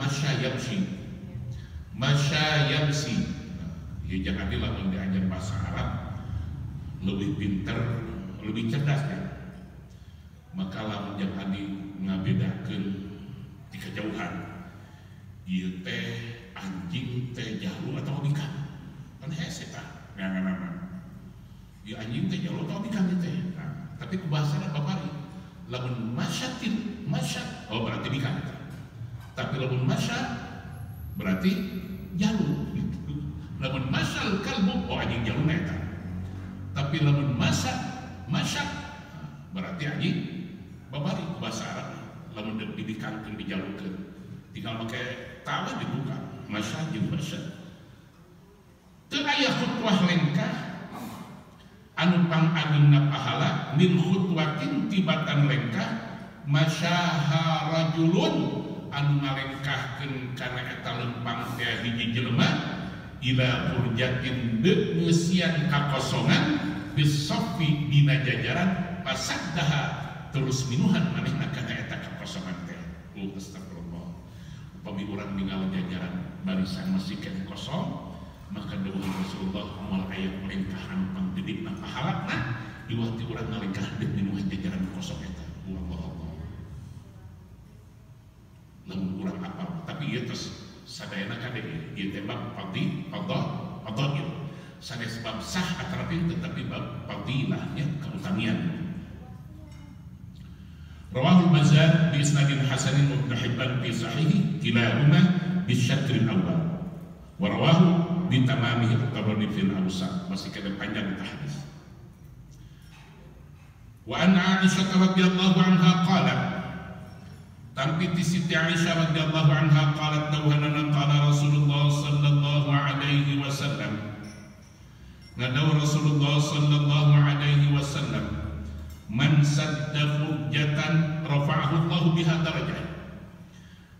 masyayamsi. Ya jangan dilamun diajar bahasa Arab lebih pinter, lebih cerdas ya. Maka lamun jangan ngabedakeun di kejauhan ieu teh anjing teh jalu atau bikan kan hese tah nganana ieu anjing teh jalu atau bikan teh tapi kubahasana babari lamun masyatin masyat oh berarti bikan tapi lamun masyat berarti jalu lamun masyal kalbu oh anjing jalu eta tapi lamun masyat berarti anjing babari bahasa Arab lamun dibikankeun dijalukeun tinggal make tawa dibuka masyat jeung masyat teu aya khutwah lengkah anu pangagengna pahala min khutwatin tibatan lengkah masyaha rajulun anu ngalengkahkeun kana eta lempang teh hiji jelema ila furjatin deuk ngeusian kakosongan bisaffi dina jajaran pasaddaha terus minuhan manehna kana eta kakosongan teh astagfirullah upami urang ninggal jajaran barisan masih kene kosong maka dawuh Rasulullah moal aya melengkah anu pangdedikna pahalana di waktu urang ngalengkah deuk minuhan jajaran kosong eta Allah lamun urang apal tapi ieu tos sadayana kade ieu teh bab fadhil sanes bab sah atarapin tetapi bab fadilahnya keutamian rawahul Bazzar bi isnadin hasanin wa Ibnu Hibban fi sahihi kilahuma bi syatr al-awwal wa rawahu bi tamamihi at-Tabarani fil awsat masih kada panjang tah hadis wa an Aisyah radhiyallahu anha qalat tampi ti Siti Aisyah radhiyallahu anha qalat dawhanana qala Rasulullah sallallahu alaihi wasallam ngadaw Rasulullah sallallahu alaihi wasallam man sadda furjatan rafa'ahu Allah biha darajah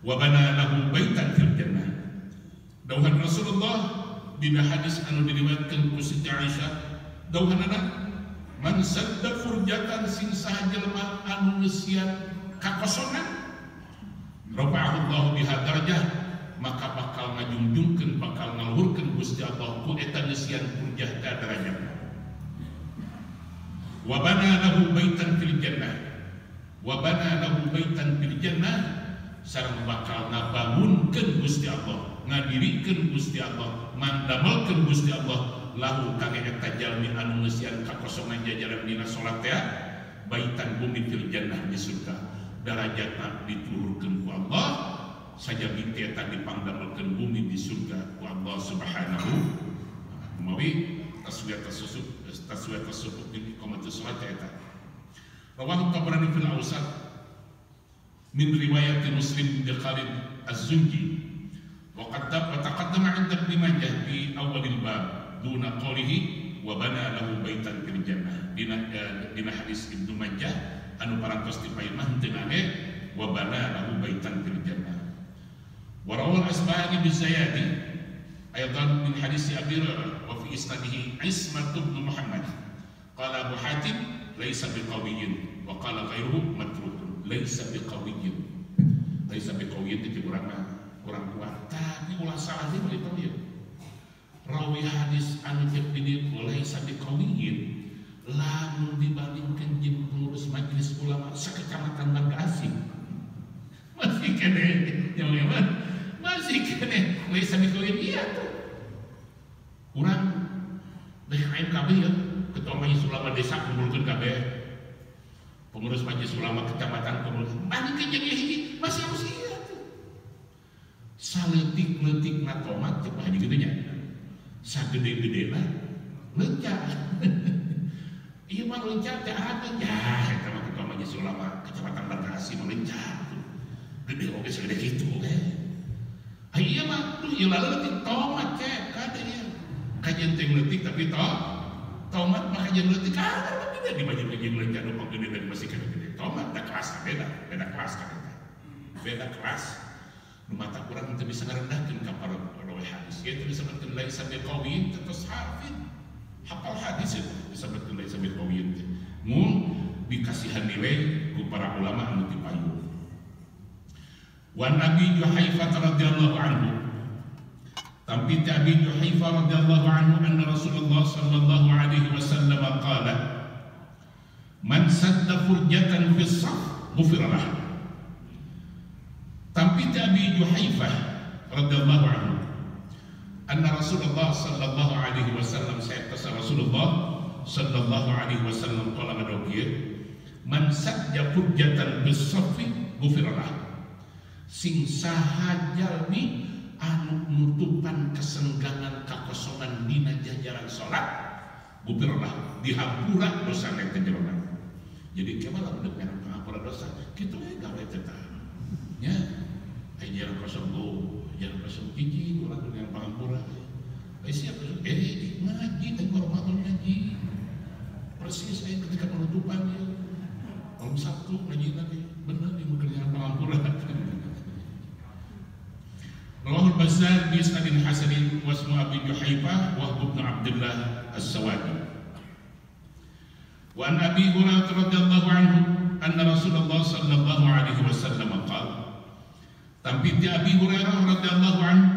wa bana lahu baitan fil jannah dawhan Rasulullah dina hadis anu diriwayatkeun ku Siti Aisyah dawhanana man sadda furjatan sing saha jelema anu ngeusian kakosongan rafa'ahu Allah biha darajah maka bakal ngajungjungkeun bakal ngaluhurkeun Gusti Allah ku eta ngeusian furjah ta darajat wa bana lahu baitan fil jannah wa bana lahu baitan fil jannah sareng bakal ngabangunkeun Gusti Allah ngadirikeun Gusti Allah mandamelkeun Gusti Allah lahu kang eta jalmi anu ngeusian kakosongan jajaran dina salat teh baitan bumi fil jannah di surga darajatna diturunkeun ku Allah saja binti eta dipangdamelkeun bumi di surga ku Allah subhanahu mawi taswiyat tasawuf di komentar salat eta rawahu Tabarani fil awsat min riwayat Muslim bi Khalid Az-Zunji wa qad taqaddama 'inda Ibnu Majah fi awalil bab duna qawlihi wa bana lahu baitan fil jannah dina hadis Ibnu Majah anu parantos dipaimah teu ngane wa bana lahu baitan fil jannah wa rawal Asbahani bi Zayadi aydan min hadis Abi Hurairah wa fi isnadihi Ismat bin Muhammad qala Abu Hatim laisa biqawiyyin wa qala ghairuhu matrukun laisa biqawiyyin itu kurang kuat tapi ulah salah sih itu ya rawi hadis anu cek dini laisa biqawiyyin lamun dibandingkan jeung pengurus majelis ulama sakecamatan Bagasi masih kene nyaman masih kene laisa biqawiyyin iya tuh kurang lain kabeh ya ketua majelis ulama desa kumpulkeun kabeh pengurus majelis ulama kecamatan pengurus bandingkeun jeung hiji masih harus iya tuh saleutik-leutik na tomat teh bae kitu nya sagede-gedena lencah ieu mah lencah teh ada ya eta mah ketua majelis ulama kecamatan Bagasi mah lencah tuh gede oge segede kitu we ieu mah tuh ieu leutik tomat cek kade ieu kajian teh leutik tapi tomat mah kajian leutik ada di baju-baju lencah nu panggeudeuh dan masih gede tomat da kelas beda kelas kan eta beda kelas nu mata kurang teu bisa ngarendahkeun ka para rawi hadis ieu teh disebutkeun laisa biqawiyyin terus hafal hadis itu disebutkeun laisa biqawiyyin teh mun dikasihan nilai ku para ulama anu ti payu wa Nabi Juhaifah radhiyallahu anhu tampi Abi Juhaifah radhiyallahu anhu anna Rasulullah sallallahu alaihi wasallam qala man sadda furjatan fi shaf ghufira lahu tampi Abi Juhaifah radhiyallahu anhu anna Rasulullah sallallahu alaihi wasallam sayyidina Rasulullah sallallahu alaihi wasallam qala madawkiya man sajja hujjatan bis-saffi ghufirlah sing saha jalmi anu nutupan kesenggangan kakosongan dina jajaran salat ghufirlah dihampura dosa teh jelema. Jadi kemana udah pengen pengampura dosa kitu we gawe teh nya jajaran kosong jajaran kosong hiji urang yang pengampura siapa ngaji teh Ramadan ngaji persis saya ketika penutupan ya malam Sabtu ngaji lagi benar di kerjaan pengampura. Rawahul Bazzar bi isnadin hasanin wa ismu Abi Juhayfah wa ibn Abdullah As-Sawadi. Wa an Abi Hurairah radhiyallahu anhu anna Rasulullah sallallahu alaihi wasallam qala tampiti Abi Hurairah radhiyallahu anhu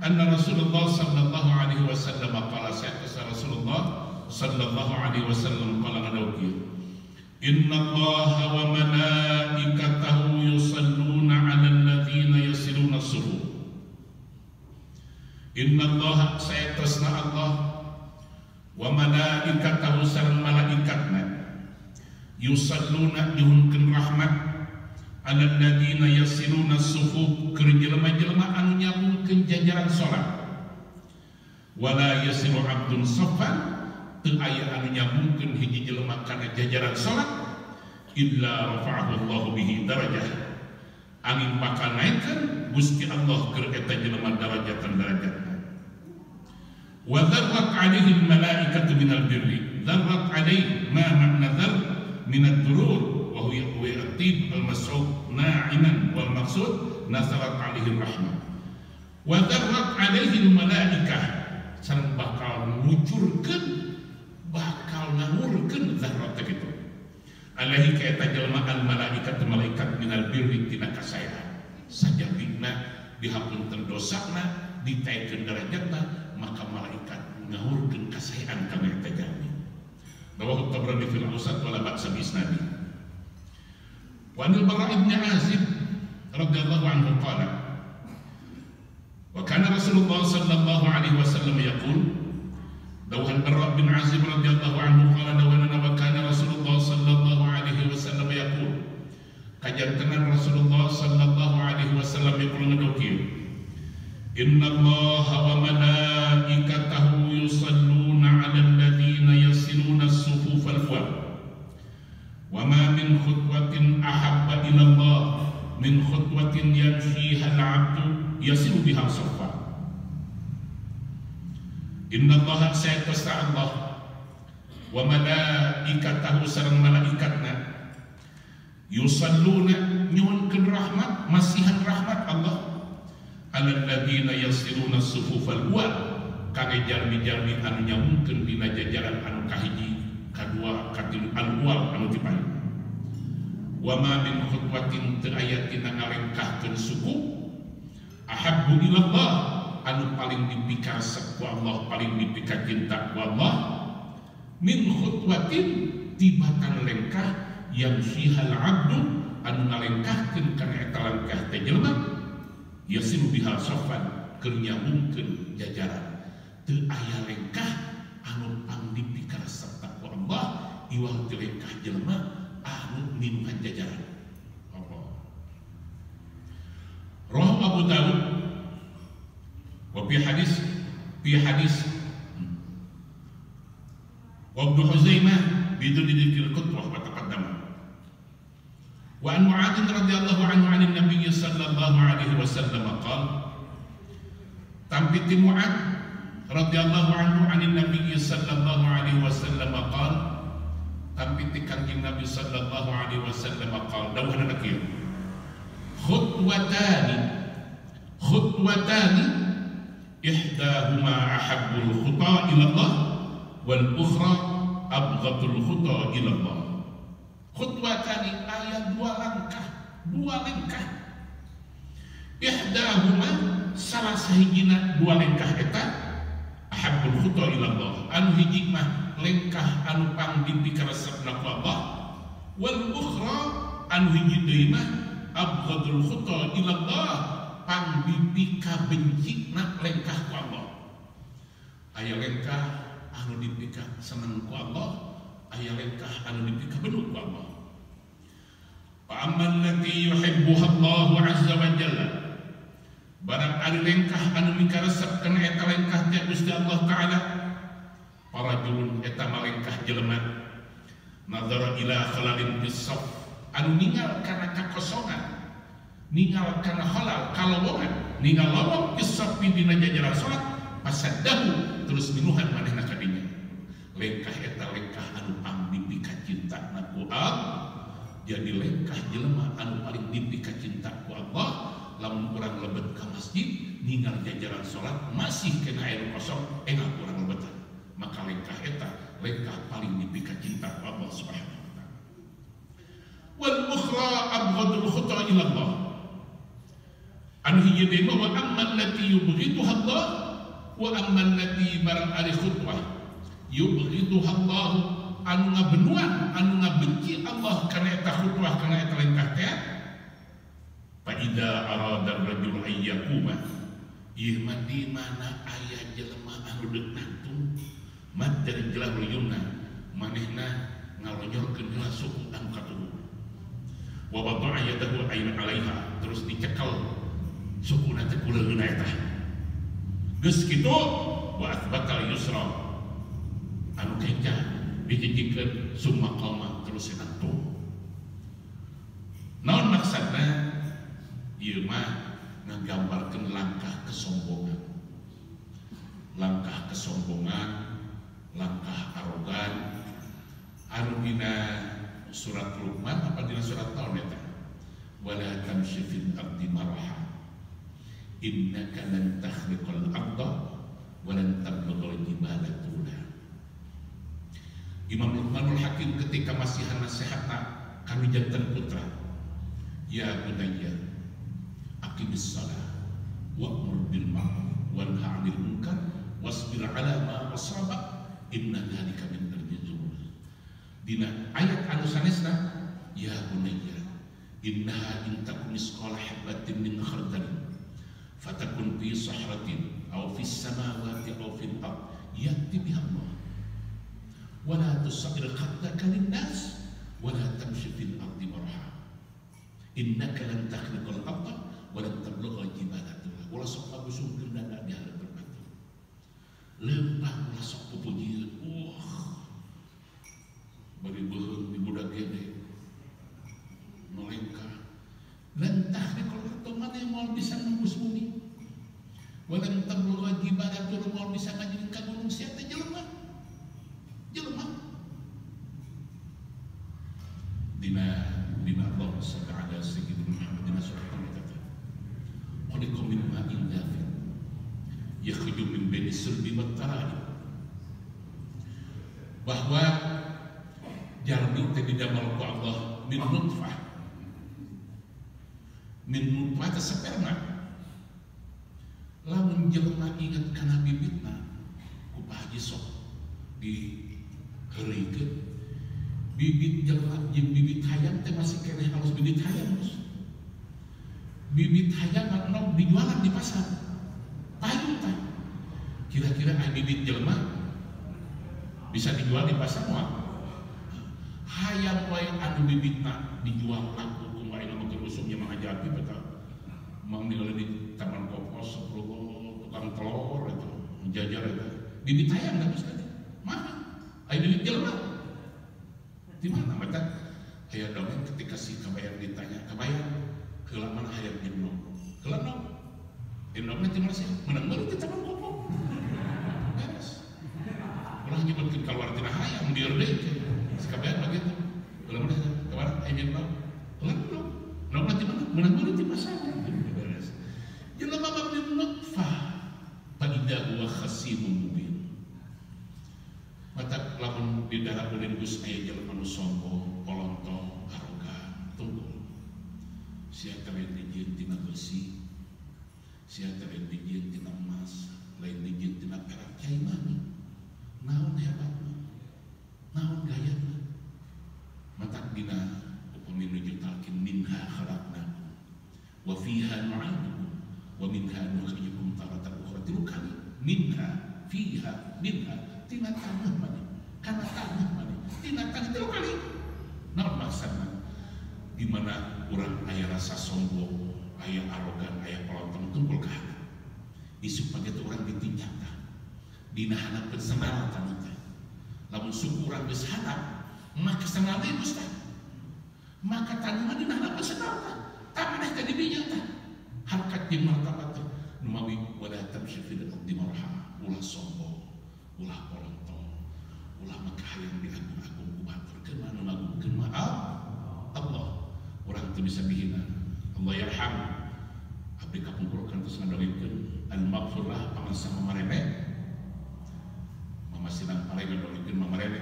anna Rasulullah sallallahu alaihi wasallam qala sayyidina Rasulullah sallallahu alaihi wasallam qala adawki inna Allaha wa malaikatahu yusalluna 'alal ladzina yasiluna as-sufuf. Inna Allah sayyidina Allah wa malaikatahu sareng malaikatna yusalluna nyuhunkeun rahmat alal ladina yasiluna as-sufuf keur jelema-jelema anu nyambungkeun jajaran salat wala yasilu abdun saffan teu aya anu nyambungkeun hiji jelema kana jajaran salat illa rafa'ahu Allah bihi darajah angin bakal naikkeun Gusti Allah keur eta jelema darajatan wa dharrat alaihi al-malaikatu minal birri dharrat alaihi ma makna dhar min ad-durur wa huwa at-tib al-mas'ud na'iman wal maqsud nasarat alaihi rahmah wa dharrat alaihi al-malaikah sareng bakal ngucurkeun bakal ngangurkeun dharrat kitu alaihi ka eta jelema al-malaikatu malaikat minal birri tina kasayaan sajabina dihapunten dosana ditaikeun derajatna maka malaikat ngahurkeun kasayaan kana eta jalmi. Rawahu Tabrani fil Awsat wala ba'sa bi isnadi. Wa anil Bara' ibn Azib radhiyallahu anhu qala wa kana Rasulullah sallallahu alaihi wasallam yaqul dawhan Bara' bin Azib radhiyallahu anhu qala dawana wa kana Rasulullah sallallahu alaihi wasallam yaqul kajantenan Rasulullah sallallahu alaihi wasallam yaqul ngadokieu inna Allaha wa malaikatahu yusalluna 'alal ladzina yasiluna as-sufuf al-awwal wa ma min khutwatin ahabba ila Allah min khutwatin yamshiha al-'abdu yasilu biha saffa. Inna Allaha sayyidina Allah wa malaikatahu sareng malaikatna yusalluna nyuhunkeun rahmat masihan rahmat Allah alal ladzina yasiluna as-sufuf al-awwal kage jalmi-jalmi anu nyambungkeun dina jajaran anu kahiji kadua katilu al-awwal anu tipayu wa ma min khutwatin teu aya tina ngalengkahkeun suku ahabbu ilallah anu paling dipikaresep ku Allah paling dipika cinta ku Allah min khutwatin tibatan lengkah yang sihal abdu anu ngalengkahkeun kana eta langkah teh jelema yasilu biha safan keur nyambungkeun jajaran teu aya lengkah anu pang dipikaresep ku Allah iwal teu lengkah jelema anu minuhan jajaran Allah. Rawahu Abu Dawud wa fi hadis wa Ibnu Huzaimah bidun dzikr qutwah wa taqaddama. Wa an Mu'adz radhiyallahu anhu 'an Nabi sallallahu alaihi wasallam qala tampiti Mu'adz radhiyallahu anhu 'an Nabi sallallahu alaihi wasallam qala tampiti kanjeng Nabi sallallahu alaihi wasallam qala dawuhna kieu khutwatani ihdahuma ahabbul khuta ila Allah wal ukhra abghadul khuta ila Allah. Khutwatani ayat dua langkah ihdahuma salah sahijina dua langkah eta ahabbul khuta ila Allah anu hiji mah langkah anu pang dipikaresepna ku Allah wal ukhra anu hiji deui mah abghadul khuta ila Allah pangbibika benci na lengkah ku Allah. Aya lengkah anu dipika seneng ku Allah, aya lengkah anu dipika benuh ku Allah. Fa amman lati yuhibbuha Allah azza wa jalla, barang ari lengkah anu mikaresepkeun eta lengkah teh Gusti Allah taala, parajulun eta malengkah jelema nazara ila khalalin bisaf, anu ningal kana kakosongan, ningal kana halal kalowongan, ningal lawang bisaf dina jajaran salat, pasaddahu terus minuhan manehna kadinya. Lengkah eta lengkah anu pambipika cinta na ku Allah. Jadi lengkah jelema anu paling dipika cinta ku Allah, lamun urang lebet ka masjid ningal jajaran salat masih kena air kosong engah urang lebetan, maka lengkah eta lengkah paling dipika cinta ku Allah subhanahu wa ta'ala. Wal ukhra abghadul khutwa ila Allah, anu hiji deui wa amman lati yubghiduha Allah wa amman lati barang ari khutwah yubghiduha Allah, anu ngabenuan anu ngabenci Allah kana eta khutwah kana eta lengkah teh. Fa idza arada ar-rajul ay yaquma, ieu mah di mana aya jelema anu deuk nangtung mad dari jelahul yumna, manehna ngalonyorkeun heula suku anu katuduh. Wa wada'a yadahu ayna 'alaiha, terus dicekel sukuna teh kuleunna eta. Geus kitu wa athbatal yusra, anu kenca dijijikeun summa qama terus nangtung. Naon maksudna? Ieu mah nggambarkeun langkah kesombongan. Langkah kesombongan, langkah arogan anu dina surat Luqman apa dina surat naon eta? Wala tamshi fil ardi maraha innaka lan takhriqal arda wa lan tablughal jibala tula. Imam Luqmanul Hakim ketika masih nasihatna kami jantan putra, ya bunayya aqimis shalah wa'mur bil ma'ruf wanha 'anil munkar wasbir 'ala ma asaba inna dzalika min al-juzur. Dina ayat anu sanesna, ya bunayya innaha in takun misqala habatin min khardal fatakun fi sahratin aw fis samawati aw fil ard ya'ti biha Allah wala tusagir khaddaka linnas wala tamshi fil ardi marha innaka lan takhriqal arda walan tablugha jibala tula. Ulah sok pagusungkeun dana di haleup berbatu leumpang ulah sok pupujieun, bari beuheung di budak gede nolengka lan takhriqal arda, mana moal bisa nembus bumi, walan tablugha jibala tula, moal bisa ngajieun ka gunung sia teh jelema dina Allah subhanahu wa sayyidina Muhammad dina surat Al-Fatihah. Khuliqa min ma'in dafiq yakhruju min baini sulbi wat tara'ib, bahwa jalmi teh didamel ku Allah min nutfah teh sperma. Lamun jelema inget kana bibitna ku Pak Haji sok diheureukeun, bibit jelema jeung bibit hayam teh masih keneh halus bibit hayam terus. Bibit hayam anu dijualan di pasar. Payu tah. Kira-kira aya bibit jelema bisa dijual di pasar moal. Hayam wae anu bibitna dijual laku kumaha mah keur usumnya mah ajaib eta. Mang ningali di taman kopos tukang telur eta jajar eta. Bibit hayam da bisa teh. Mana? Aya bibit jelema. Di mana mata hayang dongeng ketika si kabayang ditanya, kabayang heula mana hayang jeung nom, heula nom nomna ti mana sih menang baru di taman kopo beres ulah nyebutkeun kaluar tina hayang dieur deui si kabayang begitu heula mana kabar hayang jeung nom heula nom nomna ti mana menang baru di pasar beres jelema mabni nutfah fa idza huwa khasimun mubin. Mata lamun di dalam ulin Gus aya jelema anu sombong, polontong, arogan, tunggul. Sia teh lain dijieun tina besi, sia teh lain dijieun tina emas, lain dijieun tina perak. Cai mani, naon hebatna, naon gayana. Mata dina upami nuju talkin minha khalaqnakum wa fiha nu'idukum nukhrijukum taratan ukhra 3 kali minha fiha tina tanah mana kana tanah mana tina tanah 3 kali. Naon maksudna? Di mana urang aya rasa sombong, aya arogan, aya pelontong tumpul ka hati. Isu pagi urang ditinjak tah. Dina hanapeun senal tah teh. Lamun suku urang geus hadap, maka senal deui Gusti. Maka tanaman dina hanapeun senal tah. Tah maneh teh di dinya tah. Harkat jeung martabat teh nu mawi wala tamshi fil ardi marha, ulah sombong, ulah pelontong, ulah makahayang diagung-agung kumaturkeun anu ngagungkeun maaf Allah. Orang itu bisa dihina. Allah yarham abdi kapungkurkan terus ngadongikeun al-maghfirah pangansa mamarene mamasinang paling ngadongikeun mamarene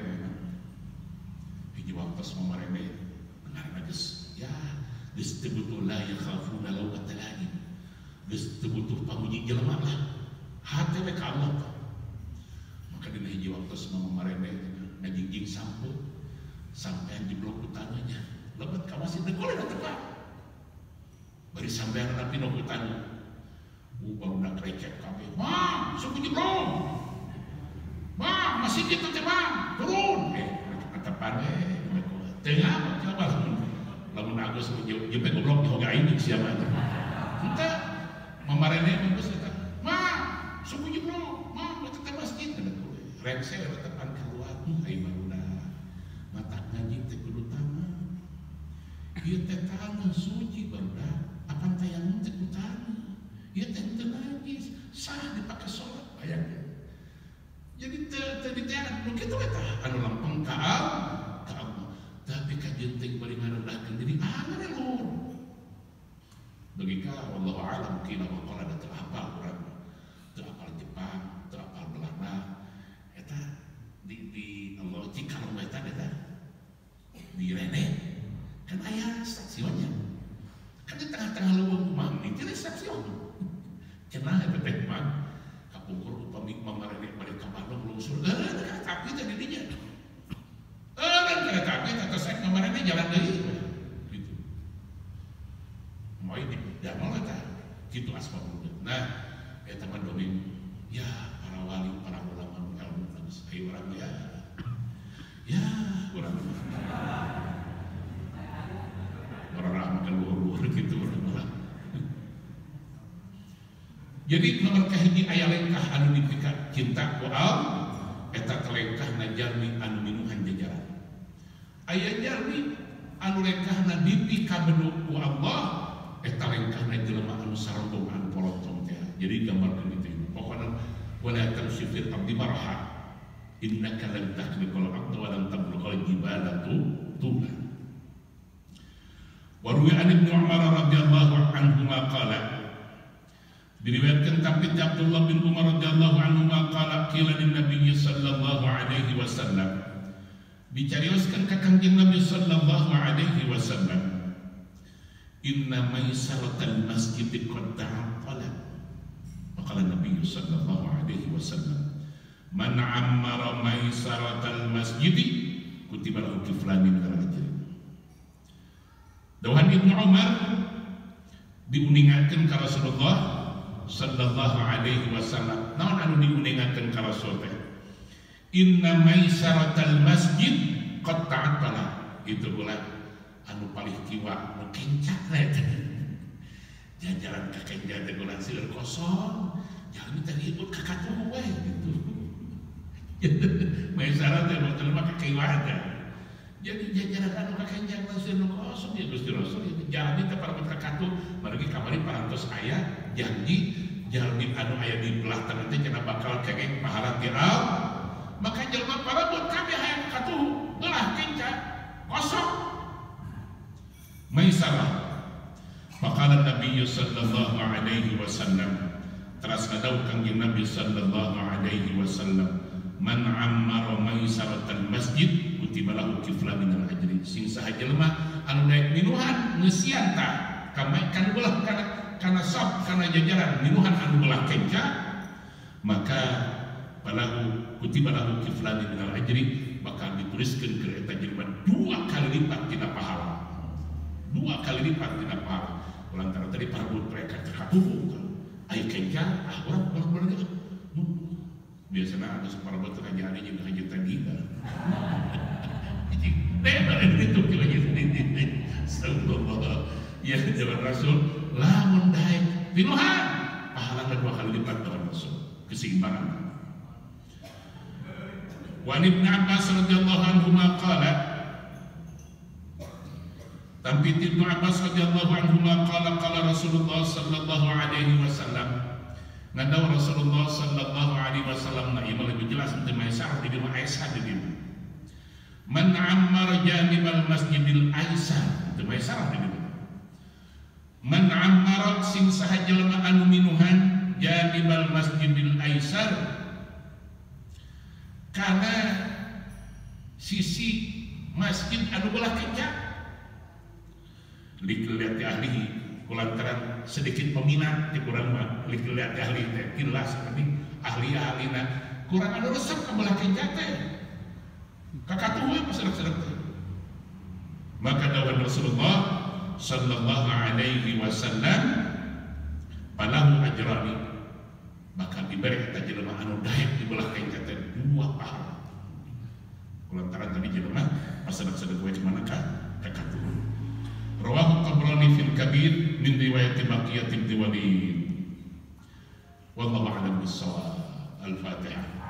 hiji waktos mamarene dengarna geus ya geus teu butuh la yakhafuna lawmata laim geus teu butuh pamuji jelema lah hate we ka Allah. Maka dina hiji waktos mamarene ngajingjing sampean di blok utamanya lebat kawasin dekole na tepat bari sampean napi nu hutan baru nak recep kabeh bang suku jeblong bang masih gitu teh bang turun tepan tengah coba lamun Agus jempe goblok dihoga ini siapa ente mamarene geus eta bang suku jeblong bang eta teh masjid rek saya tepan keluar ai barudak mata ngaji teh kudu tamat. Ieu teh tanah suci barudak, apan tayang teh ku tanah. Ieu teh teu najis, sah dipake salat bayangkeun. Jadi teu ditean nu kitu eta anu lempeng ka Allah. Tapi ka jenting bari ngarendahkeun diri anggar lur. Begitu wallahu alam kina maqala da teu hafal urang. Teu hafal Jepang, teu hafal Belanda. Eta di Allah cikalong eta di Rene. Kan ayah stasiunnya kan di tengah-tengah leuweung kumaha ini jadi stasiun cenah eta teh mah kapungkur upami mamarene bari ka Bandung lungsur kereta api teh di dinya kereta api teh tos mamarene jalan deui gitu moy di damel eta kitu asbabna. Nah eta mah dongeng ya para wali para ulama ilmu geus aya urang ya urang orang makan luhur-luhur gitu orang. Jadi nomor kahiji aya lengkah anu dipika cinta ku Allah eta telengkahna jalmi anu minuhan jajaran. Aya jalmi anu lengkahna dipika bedu ku Allah eta lengkahna jelema anu sarombong anu polontong teh. Jadi gambarkeun itu. Pokona wala tamsifil ardi marha innaka lan tahriqal ardha wa lan tablughal jibala tula. Warwi an Ibnu Umar radhiyallahu anhuma qala diriwayatkan tapi Abdullah bin Umar radhiyallahu anhuma qala qila lin Nabi sallallahu alaihi wasallam dicarioskeun ka Kangjeng Nabi sallallahu alaihi wasallam inna maisaratal masjid qad ta'attala qala Nabi sallallahu alaihi wasallam man ammara maisaratal masjid kutiba lahu kiflan min al-ajr. Dawuhan Ibnu Umar diuningakeun ka Rasulullah sallallahu alaihi wasallam. Naon anu diuningakeun ka Rasul teh? Inna maisaratal masjid qad ta'attala. Itu ulah anu paling kiwa nu kencak eta. Jajaran ka kenja teh ulah seueur kosong. Jangan tadi ikut ka katuh we gitu. Maisarat teh mah ka kiwa teh. Jadi jajaran anu kakenjang langsung nu kosong ya Gusti Rasul ya jalmi teh para berkatu margi kamari parantos aya janji jalmi anu aya di belah tengah teh cenah bakal kengeng pahala ti Allah. Maka jelema para buat kabeh hayang katuh belah kencang kosong. Maisarah. Maqala Nabi sallallahu alaihi wasallam teras ngadau Kangjeng Nabi sallallahu alaihi wasallam man ammara maisaratal masjid kutiba lahu kiflan minal ajri. Sing saha jelema anu daek minuhan ngeusian tah kan belah kana sab kana jajaran minuhan anu belah kenca maka balahu kutiba lahu kiflan minal ajri bakal dituliskeun ke eta jelema 2 kali lipat tina pahala. 2 kali lipat tina pahala. Lantaran tadi parabut mereka terkatuh ayo kenca orang bergerak biasanya ada separabat kerajaan ini juga hajat tadi itu kira gitu astagfirullah ya jalan Rasul lamun daek pinuhan pahala 2 kali lipat jalan Rasul keseimbangan. Wa Ibnu Abbas radhiyallahu anhu qala Tapi Ibnu Abbas radhiyallahu anhu qala Rasulullah sallallahu alaihi wasallam ngadaw Rasulullah sallallahu alaihi wasallam na ieu lebih jelas teu maisar di rumah Aisyah di dieu. Man ammar janibal masjidil aisar teu maisar di dieu. Man ammar sing saha jelema anu minuhan janibal masjidil aisar kana sisi masjid anu belah kencang lihat ahli kulantaran sedikit peminat di kurang mah lihat ahli teh kilas seperti ahli-ahlina kurang anu resep ka belah kencang teh kakatuh pas sedek-sedek maka dawuh Rasulullah sallallahu alaihi wasallam palahu ajrani maka diberi eta jelema anu daek di belah kencang teh 2 pahala kulantaran tadi jelema pas sedek-sedek we kemana ka kakatuh. Rawahu Tabrani fil Kabir min riwayat Baqiyah bin Walid. Wallahu a'lam bis-shawab. Al-Fatihah.